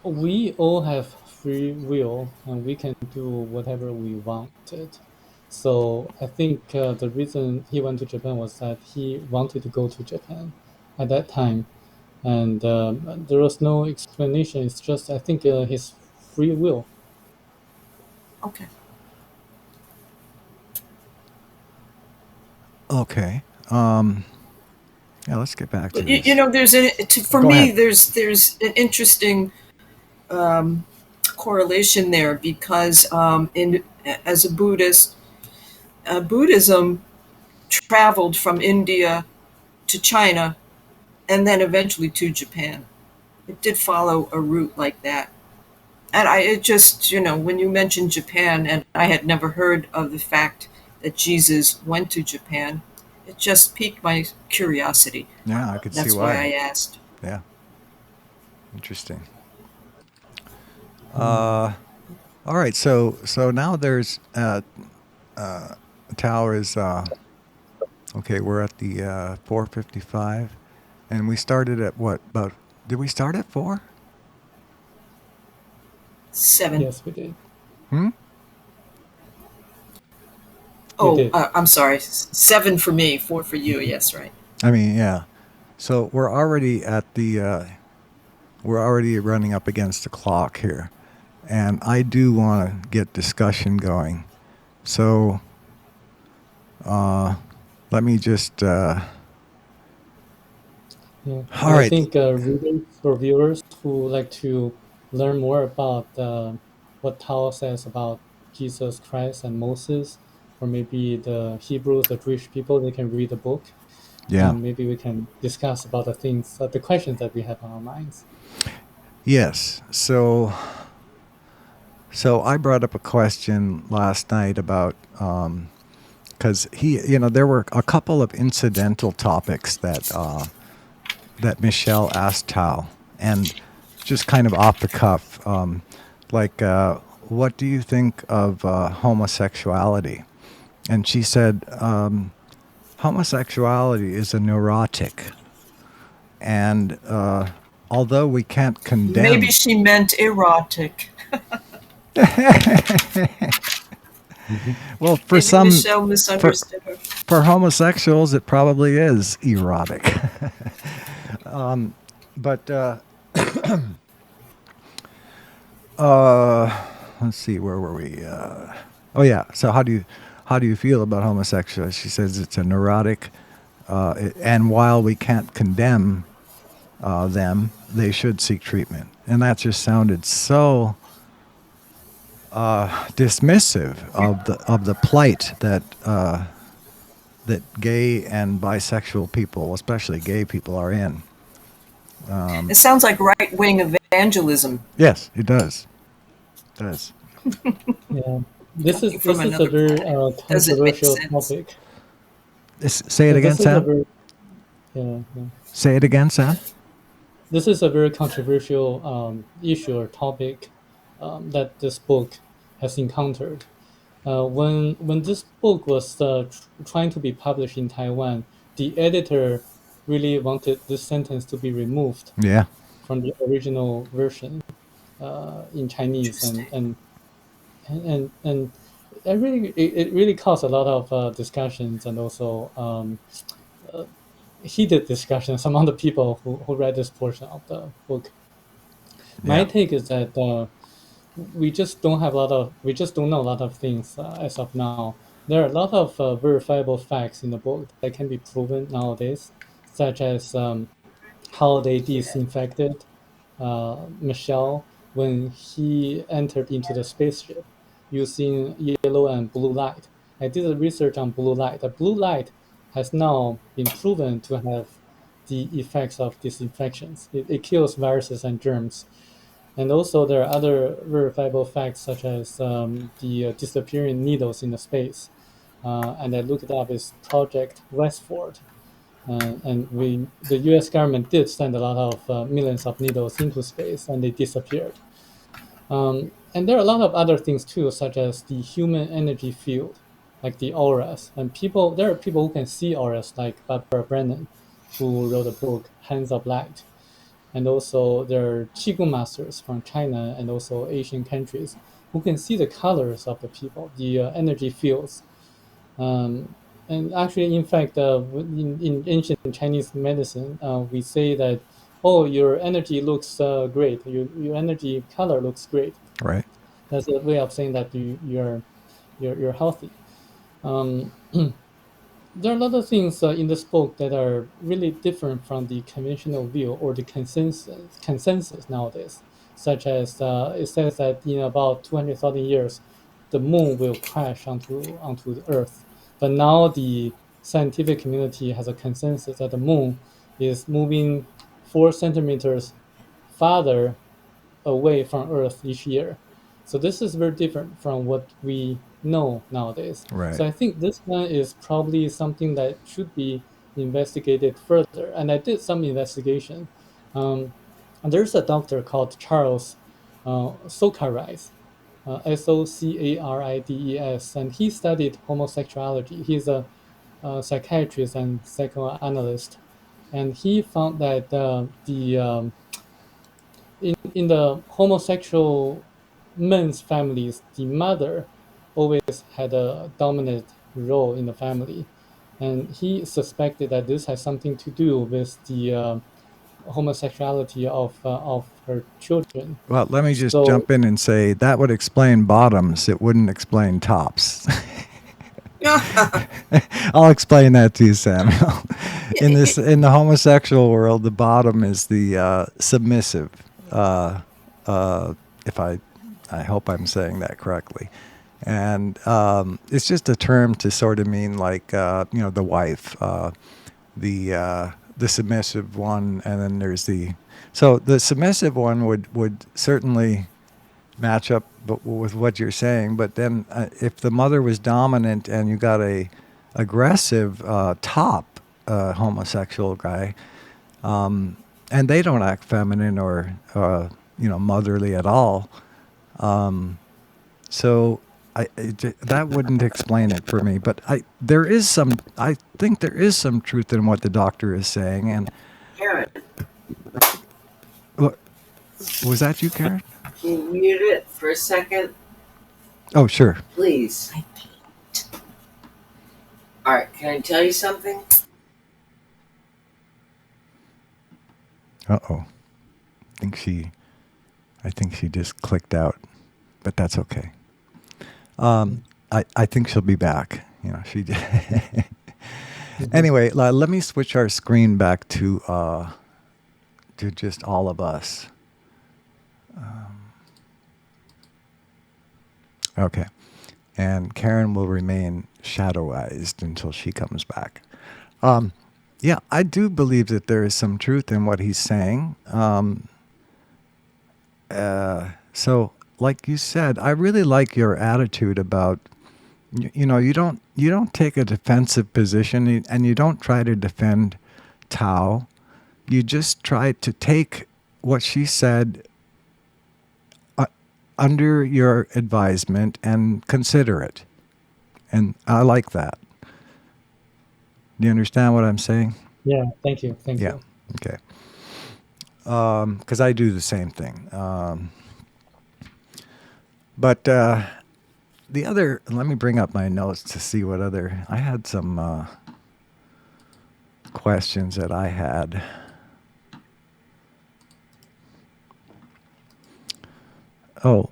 we all have free will and we can do whatever we wanted. So I think the reason he went to Japan was that he wanted to go to Japan at that time. And there was no explanation. It's just, I think, his free will. Okay. Okay. Yeah, let's get back to this. You know, for Go me, ahead. there's an interesting correlation there because as a Buddhist, Buddhism traveled from India to China and then eventually to Japan. It did follow a route like that. And it just, when you mentioned Japan, and I had never heard of the fact that Jesus went to Japan, it just piqued my curiosity. Yeah, I could see That's why. why I asked. Yeah. Interesting. All right. So now there's Tao is okay. We're at the 4:55, and we started at what? About did we start at 4? 7. Yes, we did. Hmm. Oh, did. I'm sorry. 7 for me, 4 for you. Yes, right. I mean, yeah. So we're already at the. We're already running up against the clock here, and I do want to get discussion going. So let me just. Yeah. All And I right. think readers or viewers who like to learn more about what Tao says about Jesus Christ and Moses, or maybe the Hebrews, the Jewish people, they can read the book. Yeah. And maybe we can discuss about the things, the questions that we have on our minds. Yes. So I brought up a question last night about because there were a couple of incidental topics that Michel asked Tao, and just kind of off the cuff, like what do you think of homosexuality? And she said homosexuality is a neurotic, and although we can't condemn. Maybe she meant erotic. Well, for Maybe some, Michelle misunderstood her. for homosexuals, it probably is erotic. But let's see, where were we? Oh yeah. So how do you feel about homosexuality? She says it's a neurotic, and while we can't condemn them, they should seek treatment. And that just sounded so dismissive of the plight that that gay and bisexual people, especially gay people, are in. It sounds like right-wing evangelism Yes, it does. It does. Yeah, coming from this is a another very planet. Doesn't make controversial sense. topic. Say it Yeah, again, this is a Sam. very yeah, yeah. Say it again, Sam. This is a very controversial issue or topic that this book has encountered. When this book was trying to be published in Taiwan, the editor really wanted this sentence to be removed Yeah. from the original version in Chinese, Interesting. and it really caused a lot of discussions and also uh, heated discussions among the people who read this portion of the book. My Yeah. take is that we just don't know a lot of things as of now. There are a lot of verifiable facts in the book that can be proven nowadays, such as how they disinfected Michel when he entered into the spaceship using yellow and blue light. I did a research on blue light. The blue light has now been proven to have the effects of disinfections. It kills viruses and germs. And also, there are other verifiable facts such as the disappearing needles in the space. And I looked it up. It's Project Westford, the U.S. government did send a lot of millions of needles into space, and they disappeared. And there are a lot of other things too, such as the human energy field, like the auras. And there are people who can see auras, like Barbara Brennan, who wrote a book, Hands of Light. And also there are Qigong masters from China and also Asian countries who can see the colors of the people, the energy fields. Um, and actually, in fact, in ancient Chinese medicine, we say that, oh, your energy looks great. Your energy color looks great. Right. That's a way of saying that you're healthy. Um, there are a lot of things in this book that are really different from the conventional view or the consensus nowadays, such as it says that in about 200,000 years, the moon will crash onto the Earth. But now the scientific community has a consensus that the moon is moving 4 centimeters farther away from Earth each year. So this is very different from what we know nowadays. Right. So I think this one is probably something that should be investigated further. And I did some investigation. And there's a doctor called Charles Socarides, Socarides, and he studied homosexuality. He's a psychiatrist and psychoanalyst, and he found that in the homosexual men's families, the mother always had a dominant role in the family, and he suspected that this has something to do with the homosexuality of her children. Well, let me just So jump in and say that would explain bottoms. It wouldn't explain tops. I'll explain that to you, Samuel. In the homosexual world, the bottom is the submissive. Uh, if I hope I'm saying that correctly, and it's just a term to sort of mean like the wife, the submissive one, and then there's the submissive one would certainly match up with what you're saying. But then if the mother was dominant and you got a aggressive top homosexual guy, and they don't act feminine or motherly at all, so that wouldn't explain it for me. But I think there is some truth in what the doctor is saying. And Karen, what, was that you, Karen? can you mute it for a second, Oh, sure. please? All right, can I tell you something? Uh-oh. I think she just clicked out, but that's okay. I think she'll be back. She did. Anyway, let me switch our screen back to just all of us. Okay. and Karen will remain shadowized until she comes back. Yeah, I do believe that there is some truth in what he's saying. So, like you said, I really like your attitude about you don't take a defensive position and you don't try to defend Tao. You just try to take what she said under your advisement and consider it. And I like that. Do you understand what I'm saying? Yeah, thank you, thank Yeah. you. Okay. Because I do the same thing. But the other, let me bring up my notes to see what other, I had some questions that I had. Oh,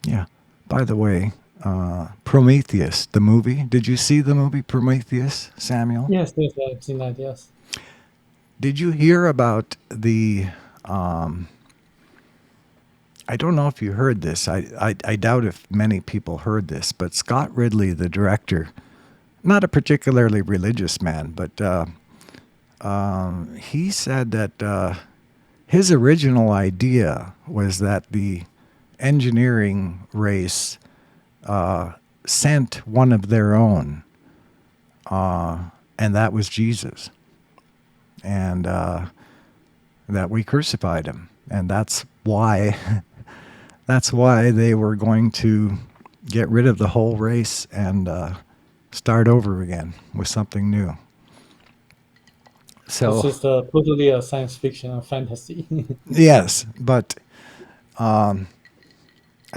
yeah. By the way, Prometheus, the movie. Did you see the movie Prometheus, Samuel? Yes, yes, I've seen that. Yes. Did you hear about the? I don't know if you heard this. I doubt if many people heard this, but Scott Ridley, the director, not a particularly religious man, but he said that his original idea was that the engineering race sent one of their own, and that was Jesus, and that we crucified him, and that's why they were going to get rid of the whole race and start over again with something new. It's So just totally a science fiction, a fantasy. yes, but I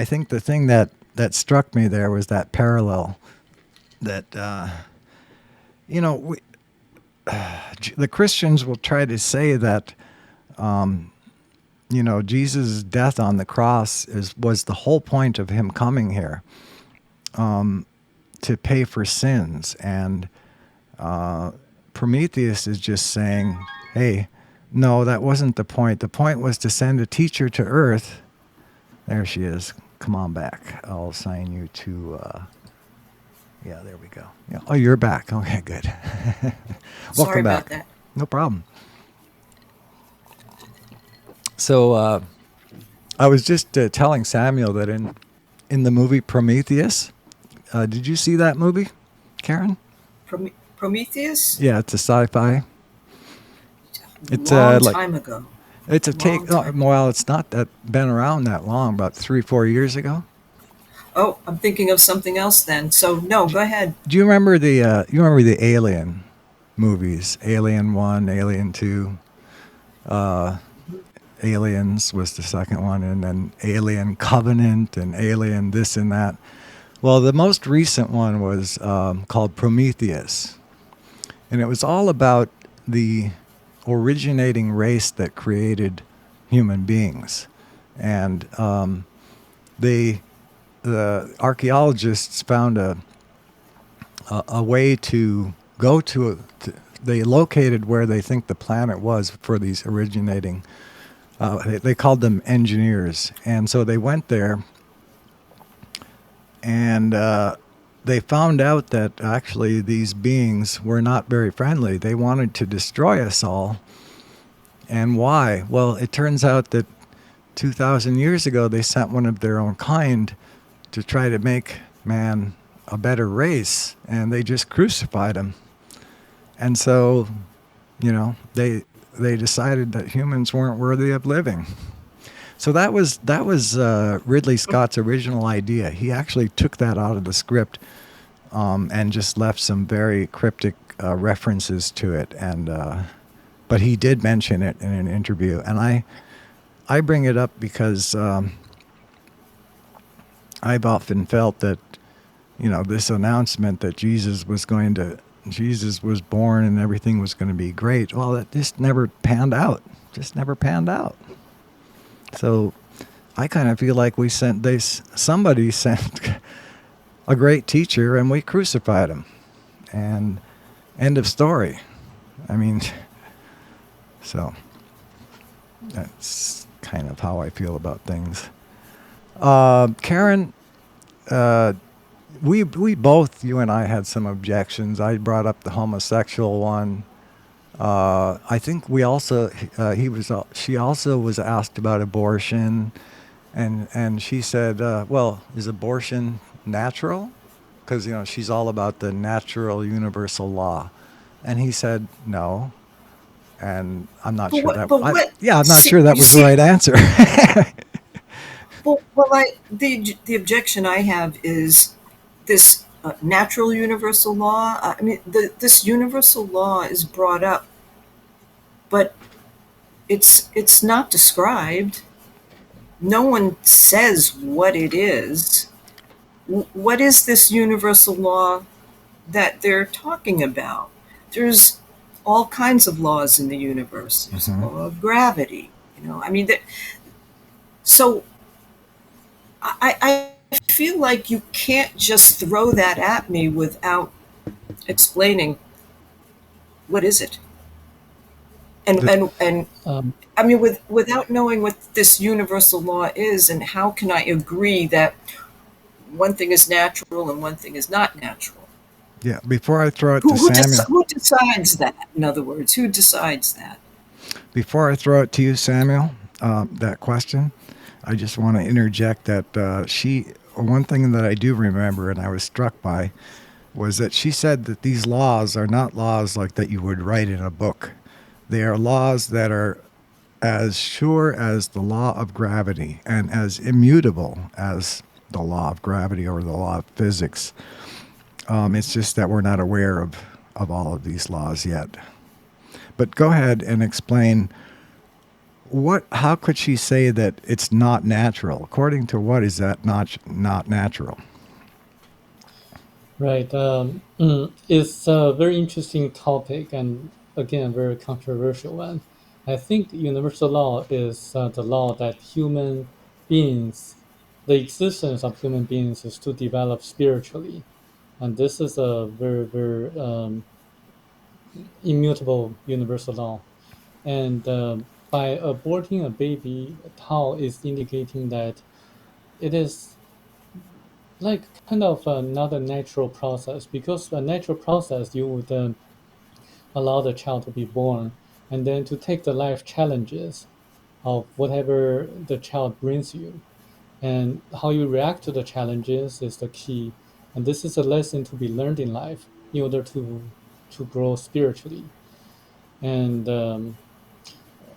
think the thing that struck me there was that parallel that we, the Christians will try to say that Jesus' death on the cross was the whole point of him coming here, to pay for sins, and Prometheus is just saying, hey, no, that wasn't the point. The point was to send a teacher to Earth. There she is. Come on back. I'll assign you to... yeah, there we go. Yeah. Oh, you're back. Okay, good. Sorry Welcome back. about that. No problem. So I was just telling Samuel that in the movie Prometheus, did you see that movie, Karen? Prometheus? Yeah, it's a sci-fi. It's Long like time ago. it's a Long take. time. Well, it's not that been around that long. About 3-4 years ago. Oh, I'm thinking of something else then. So no, go ahead. Do you remember the Alien movies? Alien 1, Alien 2. Aliens was the second one, and then Alien Covenant and Alien this and that. Well, the most recent one was called Prometheus, and it was all about the originating race that created human beings, and the archaeologists found a way to go to. They located where they think the planet was for these originating. They called them engineers, and so they went there, and they found out that actually these beings were not very friendly. They wanted to destroy us all. And why? Well, it turns out that 2,000 years ago they sent one of their own kind to try to make man a better race, and they just crucified him. And so, they decided that humans weren't worthy of living. So that was Ridley Scott's original idea. He actually took that out of the script and just left some very cryptic references to it. But he did mention it in an interview, and I bring it up because I've often felt that this announcement that Jesus was born and everything was going to be great. Well, that just never panned out. So I kind of feel like somebody sent a great teacher and we crucified him. And end of story. I mean, so that's kind of how I feel about things. Karen, we both, you and I, had some objections. I brought up the homosexual one. I think we also she also was asked about abortion, and she said, "Well, is abortion natural?" Because she's all about the natural universal law, and he said no. And I'm not But sure what? that But I what? yeah, I'm not See, sure that you was the see, right answer. the objection I have is this natural universal law. I mean, this universal law is brought up, but it's not described. No one says what it is. What is this universal law that they're talking about? There's all kinds of laws in the universe. There's a Hmm. law of gravity. I mean, so I feel like you can't just throw that at me without explaining what is it. And The, and and Um, I mean, without knowing what this universal law is, and how can I agree that one thing is natural and one thing is not natural? yeah, before I throw it to Who Samuel, who decides that? In other words, who decides that? before I throw it to you, Samuel, that question, I just want to interject that one thing that I do remember and I was struck by was that she said that these laws are not laws like that you would write in a book. They are laws that are as sure as the law of gravity and as immutable as the law of gravity or the law of physics. It's just that we're not aware of all of these laws yet. But go ahead and explain how could she say that it's not natural? According to what is that not natural? right. It's a very interesting topic and again, a very controversial one. I think universal law is the law that human beings, the existence of human beings is to develop spiritually. And this is a very, very immutable universal law. And by aborting a baby, Tao is indicating that it is like kind of not a natural process, because a natural process you would allow the child to be born and then to take the life challenges of whatever the child brings you, and how you react to the challenges is the key. And this is a lesson to be learned in life in order to grow spiritually. And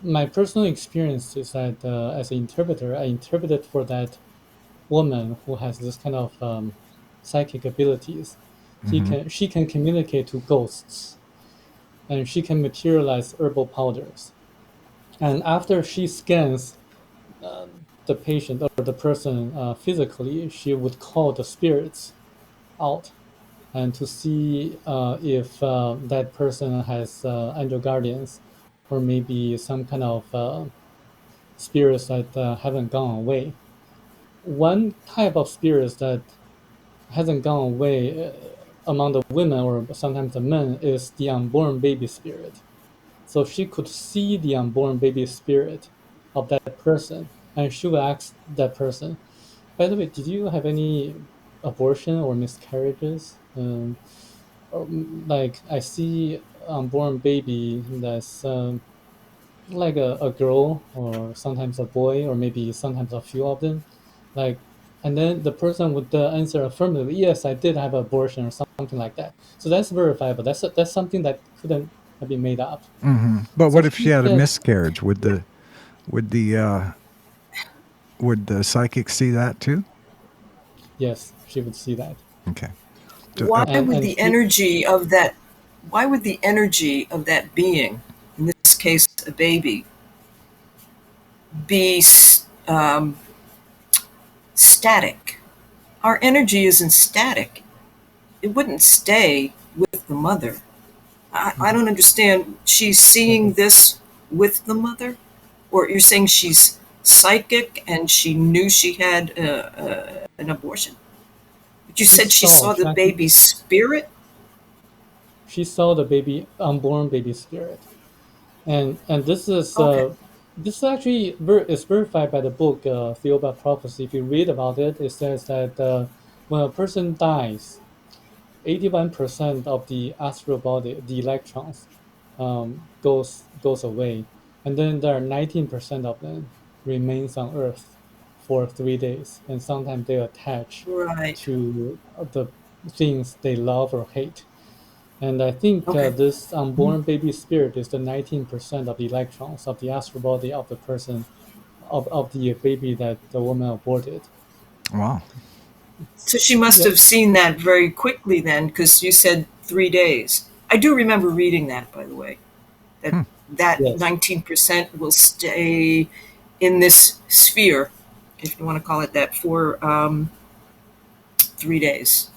my personal experience is that as an interpreter, I interpreted for that woman who has this kind of psychic abilities. Hmm. She can communicate to ghosts, and she can materialize herbal powders. And after she scans the patient or the person physically, she would call the spirits out and to see if that person has angel guardians or maybe some kind of spirits that haven't gone away. One type of spirits that hasn't gone away among the women or sometimes the men is the unborn baby spirit. So she could see the unborn baby spirit of that person, and she would ask that person, "By the way, did you have any abortion or miscarriages?" Or, like I see unborn baby that's like a girl or sometimes a boy or maybe sometimes a few of them, like, and then the person would answer affirmatively, yes, I did have an abortion or something like that. So that's verifiable. That's something that couldn't have been made up. But So what if she she had a said miscarriage? Would the would the psychic see that too? yes, she would see that. Okay. So, Why would And the she, energy of that? Why would the energy of that being, in this case a baby, be static? Our energy isn't static. It wouldn't stay with the mother. I don't understand. She's seeing mhm. this with the mother, or you're saying she's psychic and she knew she had an abortion? But you said she saw the baby's spirit. she saw the baby unborn baby spirit, and this is Okay. This is actually is verified by the book Thiaoouba Prophecy. If you read about it, it says that when a person dies, 81% of the astral body, the electrons, goes away, and then there are 19% of them remains on Earth for 3 days, and sometimes they attach Right. to the things they love or hate. And I think Okay. this unborn baby spirit is the 19% of the electrons of the astral body of the person, of the baby that the woman aborted. Wow. So she must Yeah, have seen that very quickly then, because you said 3 days. I do remember reading that, by the way, that Hmm. that yes. 19% will stay in this sphere, if you want to call it that, for 3 days.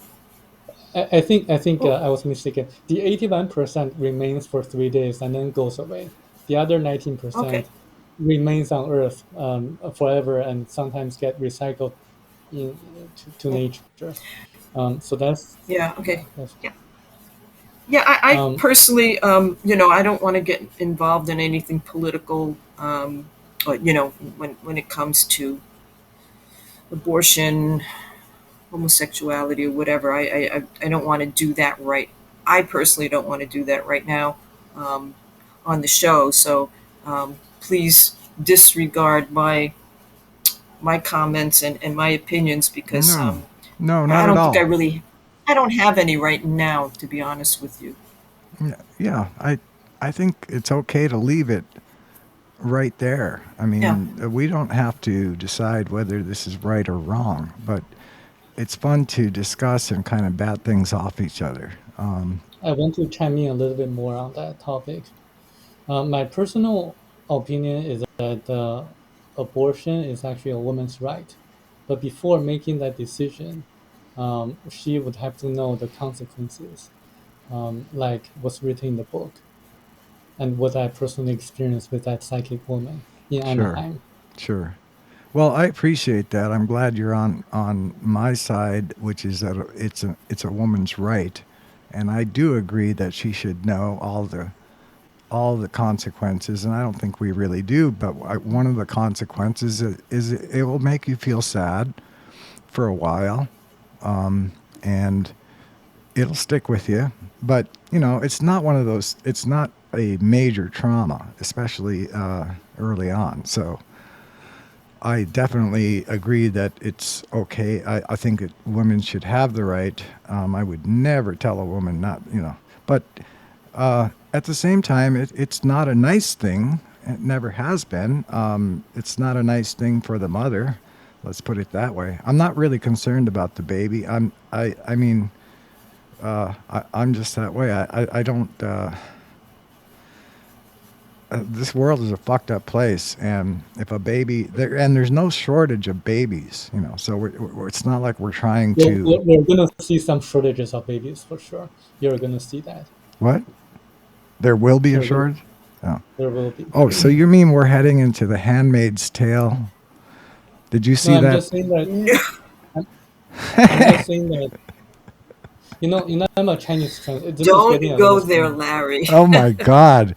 I think Oh, I was mistaken. The 81% remains for 3 days and then goes away. The other okay. 19% remains on Earth forever and sometimes get recycled to Oh, nature. So that's yeah, yeah, okay. that's Yeah. Yeah, I um, personally, I don't want to get involved in anything political, when it comes to abortion, homosexuality, or whatever. I don't want to do that right. I personally don't want to do that right now um, on the show. So please disregard my comments and my opinions because No, no, I not at don't think all. I don't have any right now, to be honest with you. Yeah, yeah, I think it's okay to leave it right there. I Yeah. mean, we don't have to decide whether this is right or wrong, but it's fun to discuss and kind of bat things off each other. I want to chime in a little bit more on that topic. My personal opinion is that abortion is actually a woman's right, but before making that decision, she would have to know the consequences, like what's written in the book and what I personally experienced with that psychic woman in Sure, Anaheim. sure. Well, I appreciate that. I'm glad you're on my side, which is that it's a woman's right, and I do agree that she should know all the consequences, and I don't think we really do. But one of the consequences is it will make you feel sad for a while, and it'll stick with you. But it's not one of those. It's not a major trauma, especially early on. So I definitely agree that it's okay. I think that women should have the right. I would never tell a woman not, but at the same time, it's not a nice thing. It never has been. It's not a nice thing for the mother. Let's put it that way. I'm not really concerned about the baby. I mean, I'm just that way. I don't. This world is a fucked up place, and if a baby there, and there's no shortage of babies, so it's not like we're trying to We're going to see some shortages of babies for sure. You're going to see that. what? There will be a There will, shortage. Oh, there will be. oh, so you mean we're heading into the Handmaid's Tale? Did you No, see I'm that? just saying that. No, I'm, I'm just saying that. I'm a Chinese trans. This is getting don't a little go there, strange. Larry. Oh my God! Uh,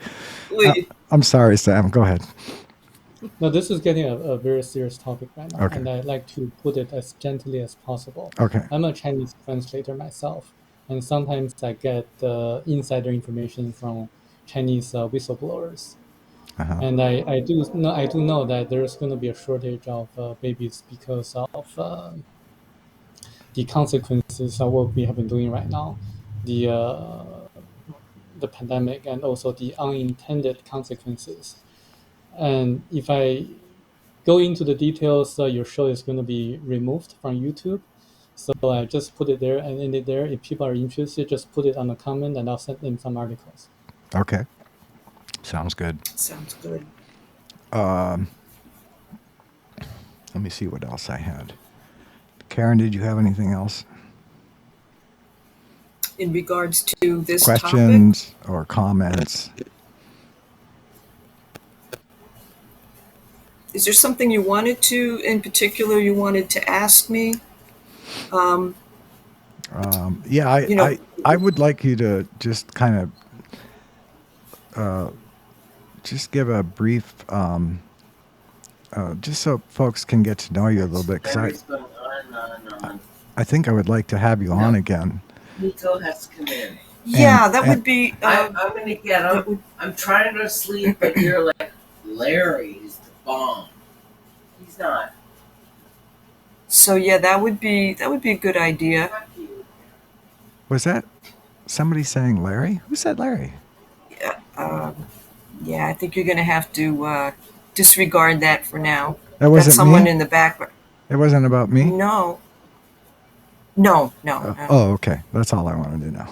Please. I'm sorry, Sam. Go ahead. No, this is getting a very serious topic right now, Okay. and I'd like to put it as gently as possible. Okay. I'm a Chinese translator myself, and sometimes I get insider information from Chinese whistleblowers. Uh-huh. And I do know that there's going to be a shortage of babies because of the consequences of what we have been doing right now, the the pandemic, and also the unintended consequences. And if I go into the details, your show is going to be removed from YouTube. So I just put it there and end it there. If people are interested, just put it on a comment, and I'll send them some articles. Okay. Sounds good. Sounds good. Let me see what else I had. Karen, did you have anything else? In regards to this topic, Questions or comments? is there something you wanted to, in particular, you wanted to ask me? Um, Yeah, you know, I would like you to just kind of just give a brief just so folks can get to know you a little bit, because Larry's going on and on and on. I think I would like to have you on No. again. Nico has to come in. Yeah, that and- would be. I'm gonna get that him. would, I'm trying to go to sleep, but you're like, Larry is the bomb. He's not. so yeah, that would be a good idea. Fuck you. Was that somebody saying Larry? Who said Larry? Yeah, yeah, I think you're going to have to disregard that for now. That wasn't That's someone me. in the background. It wasn't about me. No, no. Oh, okay. That's all I wanted to know.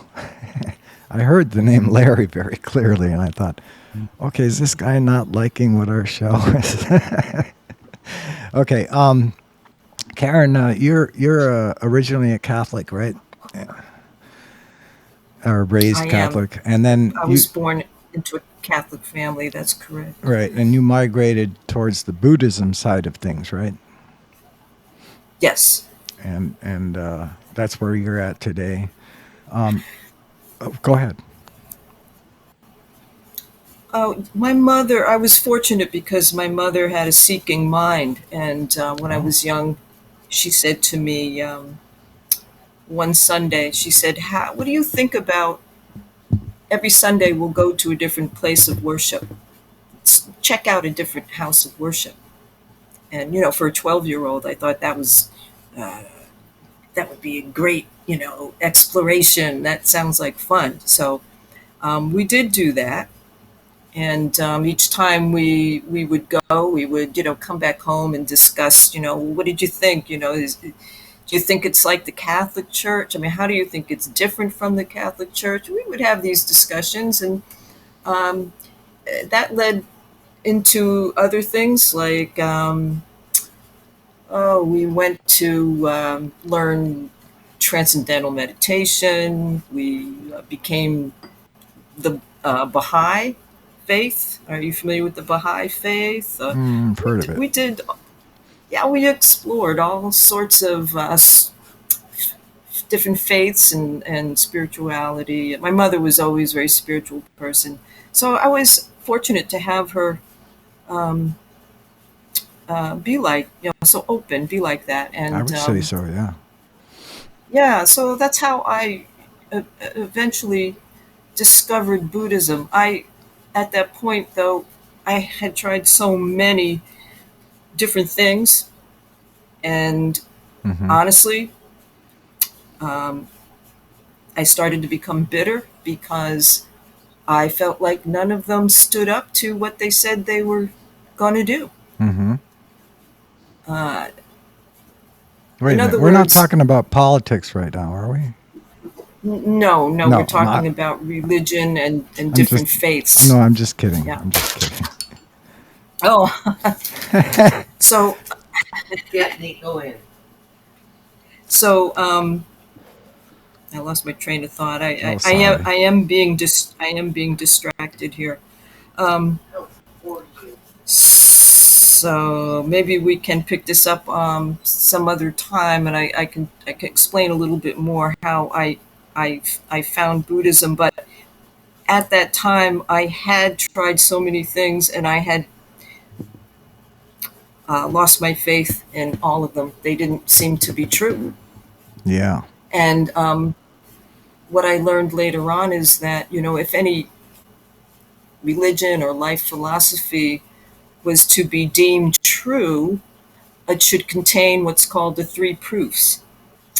I heard the name Larry very clearly, and I thought, okay, is this guy not liking what our show is? Okay, Karen, you're originally a Catholic, right? Yeah. Or raised I am. Catholic, and then I was born into a Catholic family. That's correct. right, and you migrated towards the Buddhism side of things, right? Yes. And that's where you're at today. Go ahead. Oh, my mother, I was fortunate because my mother had a seeking mind. And when I was young, she said to me one Sunday, she said, what do you think about every Sunday we'll go to a different place of worship? Check out a different house of worship. And, for a 12-year-old, I thought that would be a great, exploration. That sounds like fun. So we did do that. And each time we would go, we would, come back home and discuss, what did you think? Do you think it's like the Catholic Church? I mean, how do you think it's different from the Catholic Church? We would have these discussions, and that led into other things like, we went to learn transcendental meditation. We became the Baha'i faith. Are you familiar with the Baha'i faith? I've heard of it. We did, yeah, we explored all sorts of different faiths and spirituality. My mother was always a very spiritual person. So I was fortunate to have her be like, so open, be like that. And I would say so, yeah. yeah, so that's how I eventually discovered Buddhism. At that point, though, I had tried so many different things, and honestly, I started to become bitter because I felt like none of them stood up to what they said they were going to do. Mm-hmm. Uh, Wait a in minute. other We're not words- talking about politics right now, are we? No, No, we're talking about religion and different faiths. No, I'm just kidding. Yeah. I'm just kidding. Oh, so Get Nico in. I lost my train of thought. I sorry. am being distracted here. For you. So maybe we can pick this up some other time, and I can explain a little bit more how I found Buddhism. But at that time, I had tried so many things, and I had lost my faith in all of them. They didn't seem to be true. Yeah. And what I learned later on is that, if any religion or life philosophy was to be deemed true, it should contain what's called the three proofs.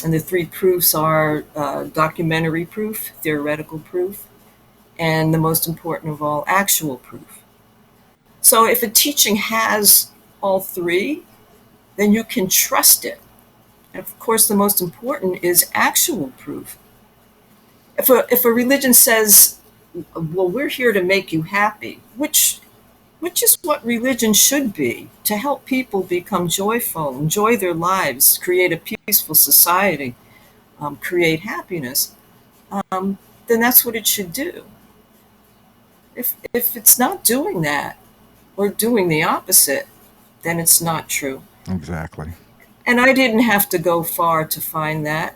And the three proofs are documentary proof, theoretical proof, and the most important of all, actual proof. So if a teaching has all three, then you can trust it. And of course, the most important is actual proof. If a religion says, well, we're here to make you happy, which is what religion should be, to help people become joyful, enjoy their lives, create a peaceful society, create happiness, then that's what it should do. If it's not doing that, or doing the opposite, then it's not true. Exactly. And I didn't have to go far to find that.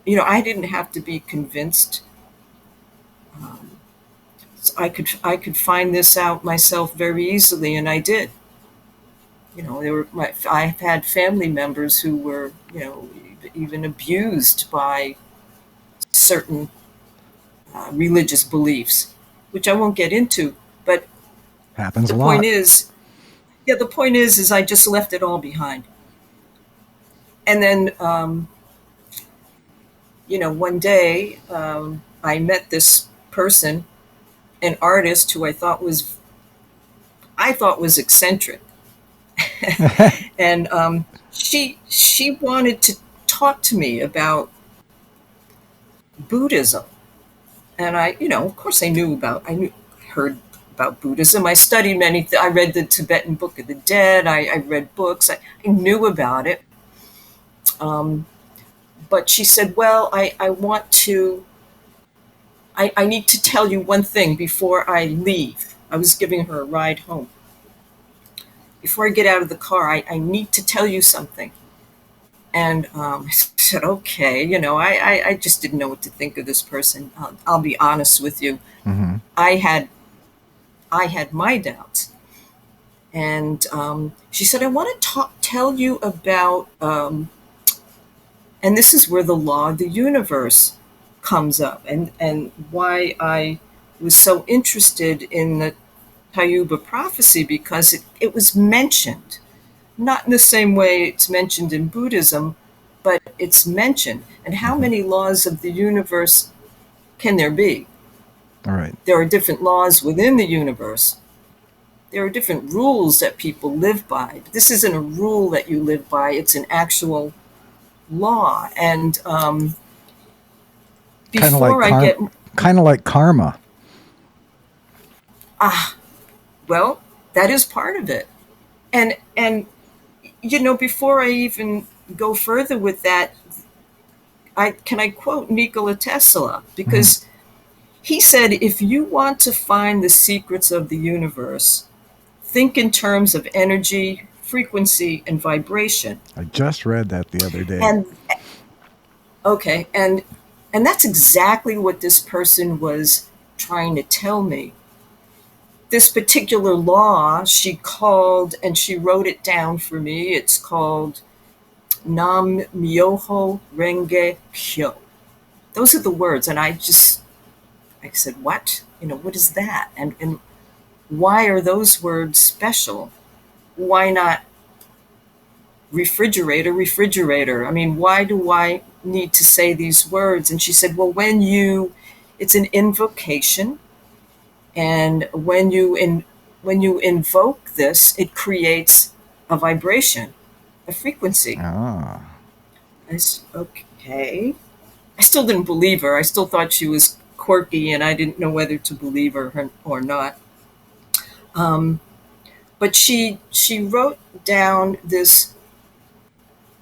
I didn't have to be convinced. So I could find this out myself very easily, and I did. I've had family members who were, even abused by certain religious beliefs, which I won't get into. But Happens the a point lot. is, yeah, the point is I just left it all behind. And then, one day I met this person, an artist who I thought was eccentric, and she wanted to talk to me about Buddhism. And of course, I knew, heard about Buddhism. I studied I read the Tibetan Book of the Dead. I read books. I knew about it. Um, but she said, "Well, I want to. I need to tell you one thing before I leave." I was giving her a ride home. Before I get out of the car, I need to tell you something. And I said, "Okay." I just didn't know what to think of this person. I'll be honest with you. Hmm. I had I had my doubts. And she said, "I want to tell you about," and this is where the law of the universe comes up, and why I was so interested in the Thiaoouba prophecy, because it was mentioned, not in the same way it's mentioned in Buddhism, but it's mentioned. And how Hmm. many laws of the universe can there be? All right. There are different laws within the universe. There are different rules that people live by. But this isn't a rule that you live by, it's an actual law. And Kind of like before I get, kind of like karma. ah, well, that is part of it. And before I even go further with that, I quote Nikola Tesla, Hmm. because he said, "If you want to find the secrets of the universe, think in terms of energy, frequency, and vibration." I just read that the other day. And okay, and that's exactly what this person was trying to tell me. This particular law, she called and she wrote it down for me. It's called Nam Myoho Renge Kyo. Those are the words, and I said, "What? What is that? And why are those words special? Why not refrigerator, refrigerator? I mean, why do I need to say these words?" And she said, "Well, it's an invocation, and when you invoke this, it creates a vibration, a frequency." Ah. I said, "Okay." I still didn't believe her. I still thought she was quirky, and I didn't know whether to believe her or not. Um, but she wrote down this,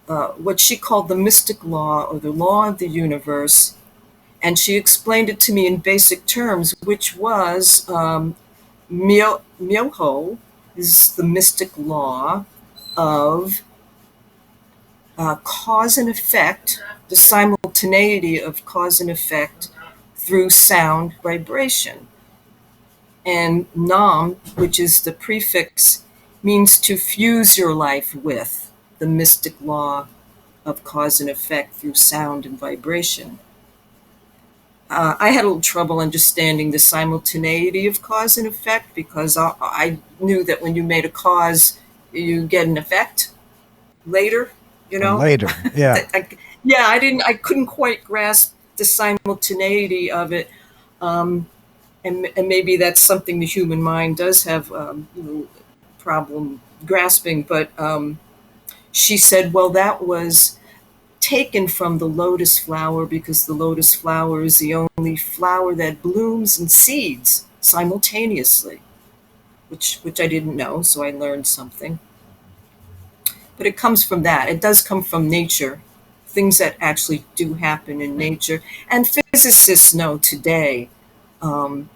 what she called the mystic law, or the law of the universe, and she explained it to me in basic terms, which was, Myoho is the mystic law of cause and effect, the simultaneity of cause and effect through sound vibration. And Nam, which is the prefix, means to fuse your life with the mystic law of cause and effect through sound and vibration. I had a little trouble understanding the simultaneity of cause and effect, because I knew that when you made a cause, you get an effect later. You know, Later. Yeah. yeah, I couldn't quite grasp the simultaneity of it, and maybe that's something the human mind does have, problem grasping. But she said, well, that was taken from the lotus flower, because the lotus flower is the only flower that blooms and seeds simultaneously, which I didn't know, so I learned something. But it comes from that. It does come from nature, things that actually do happen in nature. And physicists know today, um,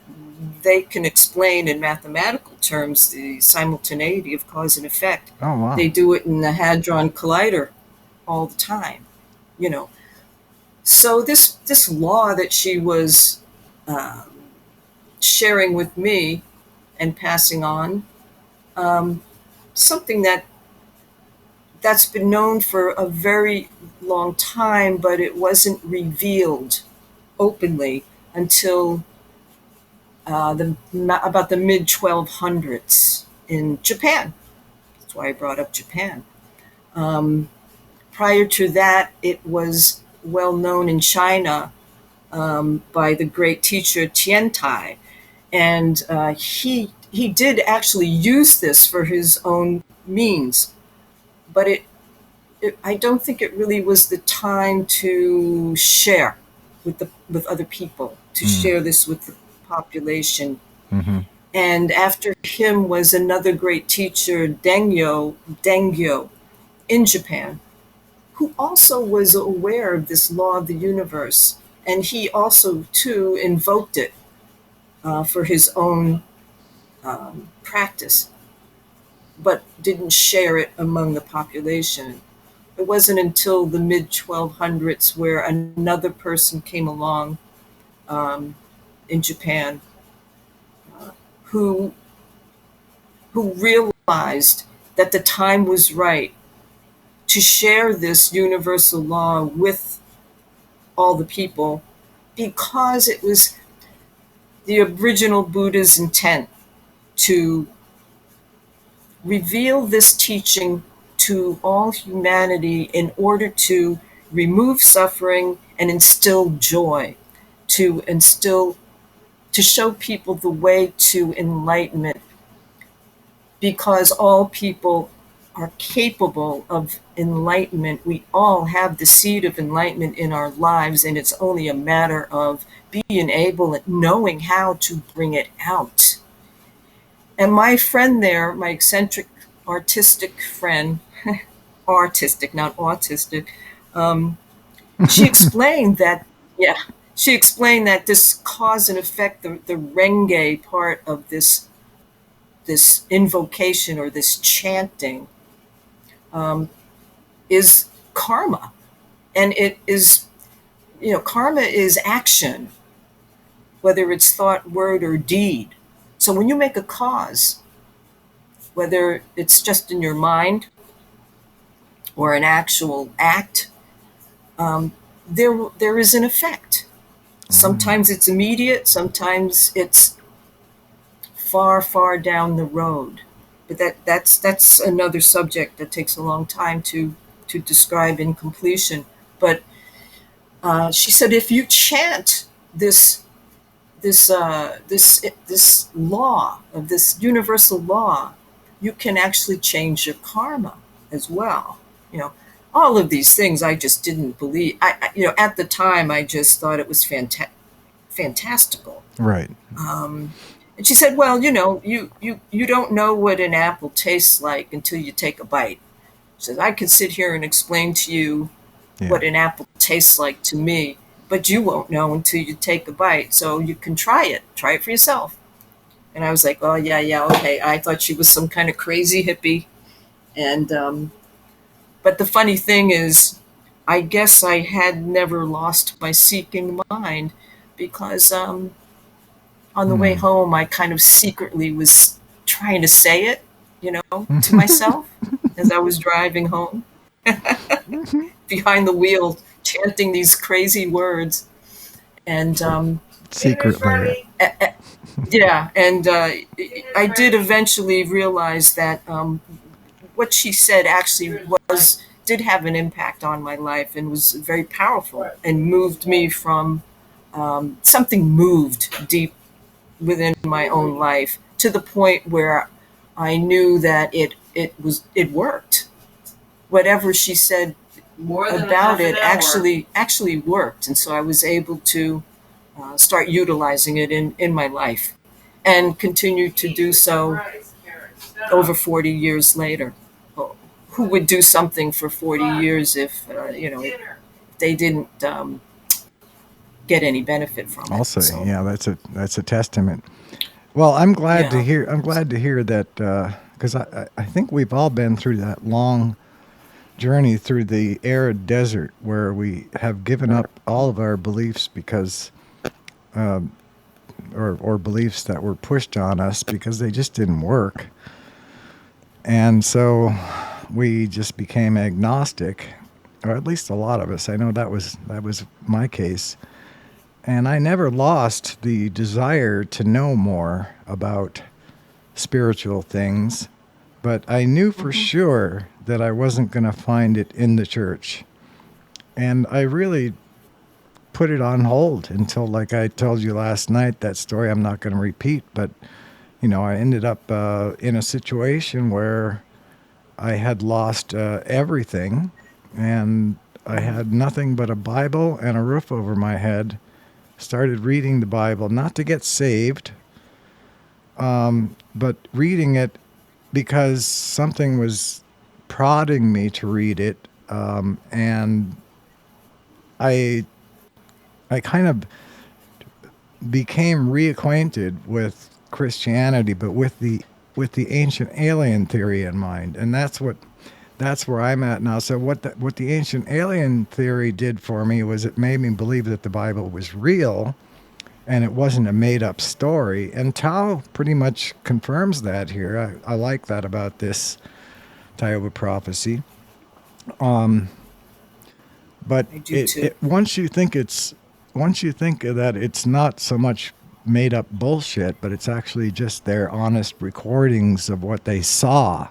they can explain in mathematical terms the simultaneity of cause and effect. Oh They wow. do it in the Hadron Collider all the time, you know. So this law that she was um, sharing with me and passing on, um, something that that's been known for a very long time, but it wasn't revealed openly until about the mid 1200s in Japan. That's why I brought up Japan. Um, Prior to that, it was well known in China by the great teacher Tiantai, and he did actually use this for his own means, but I don't think it really was the time to share with other people, to Mm. share this with the population. Mm-hmm. And after him was another great teacher, Dengyo, in Japan, who also was aware of this law of the universe. And he also, too, invoked it for his own practice, but didn't share it among the population. It wasn't until the mid 1200s where another person came along um, in Japan who who realized that the time was right to share this universal law with all the people, because it was the original Buddha's intent to reveal this teaching to all humanity in order to remove suffering and instill joy, to show people the way to enlightenment, because all people are capable of enlightenment. We all have the seed of enlightenment in our lives, and it's only a matter of being able and knowing how to bring it out. And my friend there, my eccentric artistic friend, artistic, not autistic, um, she explained that, yeah, she explained that this cause and effect, the renge part of this invocation or this chanting, um, is karma. And it is, karma is action, whether it's thought, word, or deed. So when you make a cause, whether it's just in your mind or an actual act, um, there is an effect. Mm. Sometimes it's immediate, sometimes it's far, far down the road. But that's another subject that takes a long time to describe in completion. But she said, if you chant this law of this universal law, you can actually change your karma as well. You know, all of these things I just didn't believe. At the time I just thought it was fantastical. Right. Um, and she said, "Well, you don't know what an apple tastes like until you take a bite." She says, "I could sit here and explain to you Yeah. what an apple tastes like to me, but you won't know until you take a bite. So you can try it. Try it for yourself." And I was like, "Oh yeah, yeah, okay." I thought she was some kind of crazy hippie, and but the funny thing is, I guess I had never lost my seeking mind, because on the way Hmm. home, I kind of secretly was trying to say it, to myself as I was driving home behind the wheel, chanting these crazy words. And Dinner's Secretly. ready. yeah, and Dinner's I did ready. eventually realize that what she said actually did have an impact on my life and was very powerful and moved me from something moved deep within my own life to the point where I knew that it worked. Whatever she said More than a about half an it hour. actually worked, and so I was able to start utilizing it in my life, and continue to do so Rice, carrots, over stop. 40 years later. Well, who would do something for 40 years if Dinner. they didn't get any benefit from it? Also, So yeah, that's a testament. Well, I'm glad to yeah, hear. I'm glad to hear that, because I think we've all been through that long journey through the arid desert where we have given up all of our beliefs because, or beliefs that were pushed on us because they just didn't work. And so we just became agnostic, or at least a lot of us. I know that was my case. And I never lost the desire to know more about spiritual things, but I knew for sure that I wasn't going to find it in the church. And I really put it on hold until, like I told you last night, that story I'm not going to repeat, but I ended up in a situation where I had lost everything, and I had nothing but a Bible and a roof over my head. Started reading the Bible, not to get saved, but reading it because something was prodding me to read it, and I kind of became reacquainted with Christianity, but with the ancient alien theory in mind, and that's where I'm at now. So what the ancient alien theory did for me was it made me believe that the Bible was real, and it wasn't a made up story. And Tao pretty much confirms that here. I like that about this Thiaooba prophecy. But I do too. once you think that it's not so much made up bullshit, but it's actually just their honest recordings of what they saw.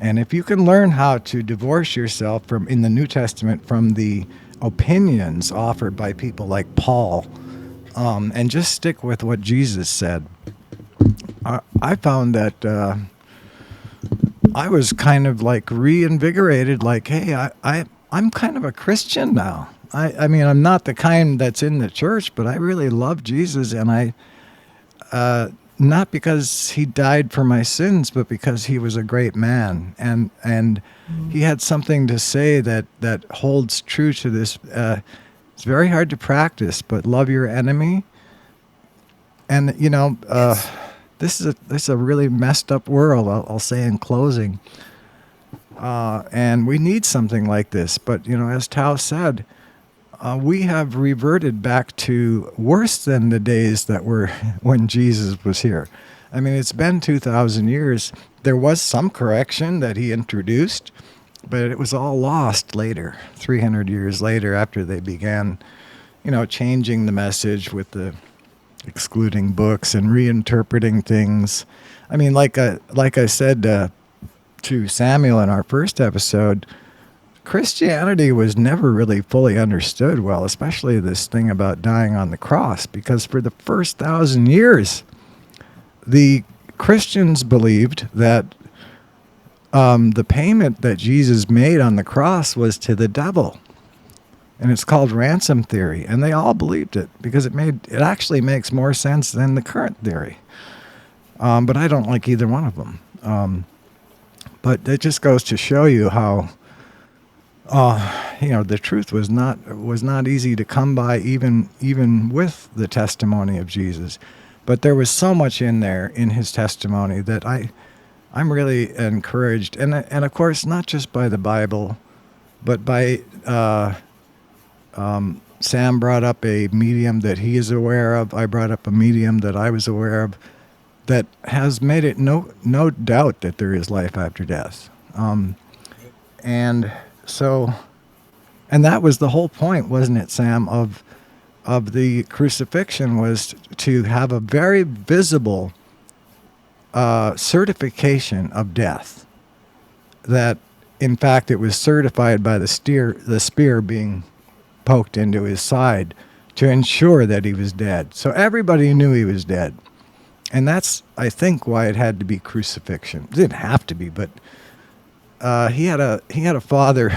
And if you can learn how to divorce yourself from, in the New Testament, from the opinions offered by people like Paul, and just stick with what Jesus said, I found that I was kind of like reinvigorated, like, hey, I'm kind of a Christian now. I mean, I'm not the kind that's in the church, but I really love Jesus, and not because he died for my sins, but because he was a great man, and he had something to say that holds true to this. It's very hard to practice, but love your enemy. And Yes. this is a really messed up world. I'll say in closing, and we need something like this. But as Tao said, we have reverted back to worse than the days that were when Jesus was here. I mean, it's been 2,000 years. There was some correction that he introduced, but it was all lost later, 300 years later, after they began, changing the message with the excluding books and reinterpreting things. I mean, like I said to Samuel in our first episode, Christianity was never really fully understood well, especially this thing about dying on the cross, because for the first 1,000 years, the Christians believed that the payment that Jesus made on the cross was to the devil. And it's called ransom theory. And they all believed it because it actually makes more sense than the current theory. But I don't like either one of them. But it just goes to show you how the truth was not easy to come by, even with the testimony of Jesus. But there was so much in there in his testimony that I'm really encouraged, and of course not just by the Bible, but by Sam brought up a medium that he is aware of. I brought up a medium that I was aware of that has made it no doubt that there is life after death. And that was the whole point, wasn't it, Sam, of the crucifixion, was to have a very visible certification of death. That, in fact, it was certified by the spear being poked into his side to ensure that he was dead. So everybody knew he was dead. And that's, I think, why it had to be crucifixion. It didn't have to be, but he had a father.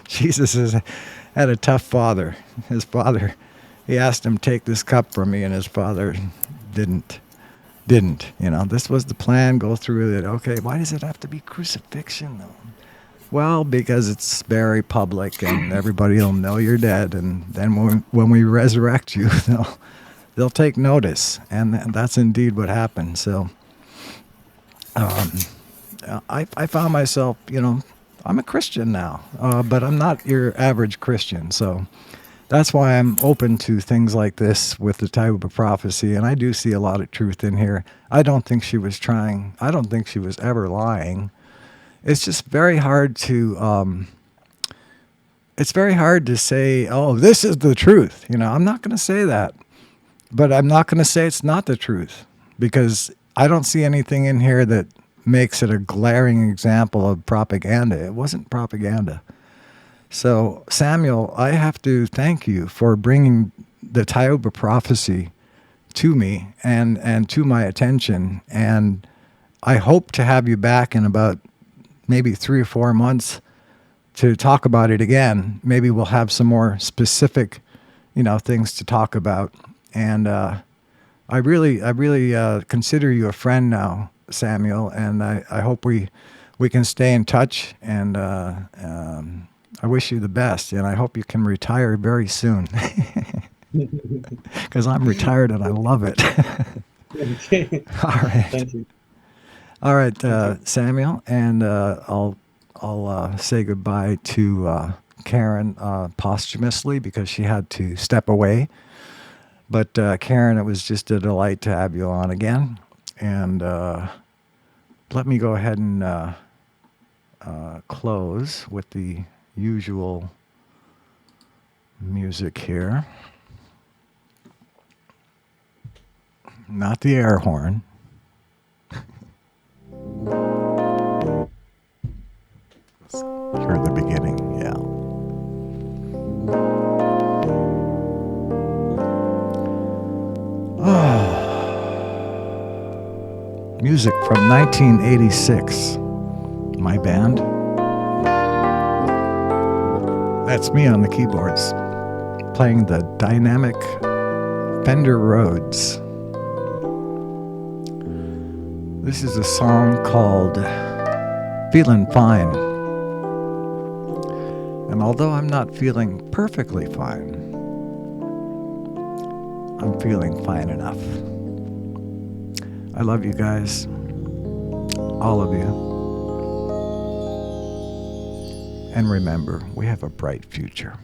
Jesus had a tough father. His father, he asked him, "Take this cup from me," and his father didn't. This was the plan. Go through it. Okay, why does it have to be crucifixion though? Well, because it's very public, and everybody will know you're dead, and then when we resurrect you, they'll take notice, and that's indeed what happened. So, I found myself, I'm a Christian now, but I'm not your average Christian. So that's why I'm open to things like this with the Thiaooba prophecy, and I do see a lot of truth in here. I don't think she was ever lying. it's just very hard to it's very hard to say, oh, this is the truth. I'm not going to say that, but I'm not going to say it's not the truth, because I don't see anything in here that makes it a glaring example of propaganda. It wasn't propaganda. So, Samuel, I have to thank you for bringing the Thiaouba prophecy to me and to my attention. And I hope to have you back in about maybe 3 or 4 months to talk about it again. Maybe we'll have some more specific, things to talk about. And I really consider you a friend now, Samuel. And I hope we can stay in touch. And I wish you the best. And I hope you can retire very soon, because I'm retired and I love it. Okay. All right. Thank you. All right, Thank you. Samuel, and I'll say goodbye to Karen posthumously, because she had to step away. But Karen, it was just a delight to have you on again. And let me go ahead and close with the usual music here. Not the air horn. Hear the beginning, yeah. Music from 1986. My band. That's me on the keyboards, playing the dynamic Fender Rhodes. This is a song called Feeling Fine. And although I'm not feeling perfectly fine, I'm feeling fine enough. I love you guys, all of you. And remember, we have a bright future.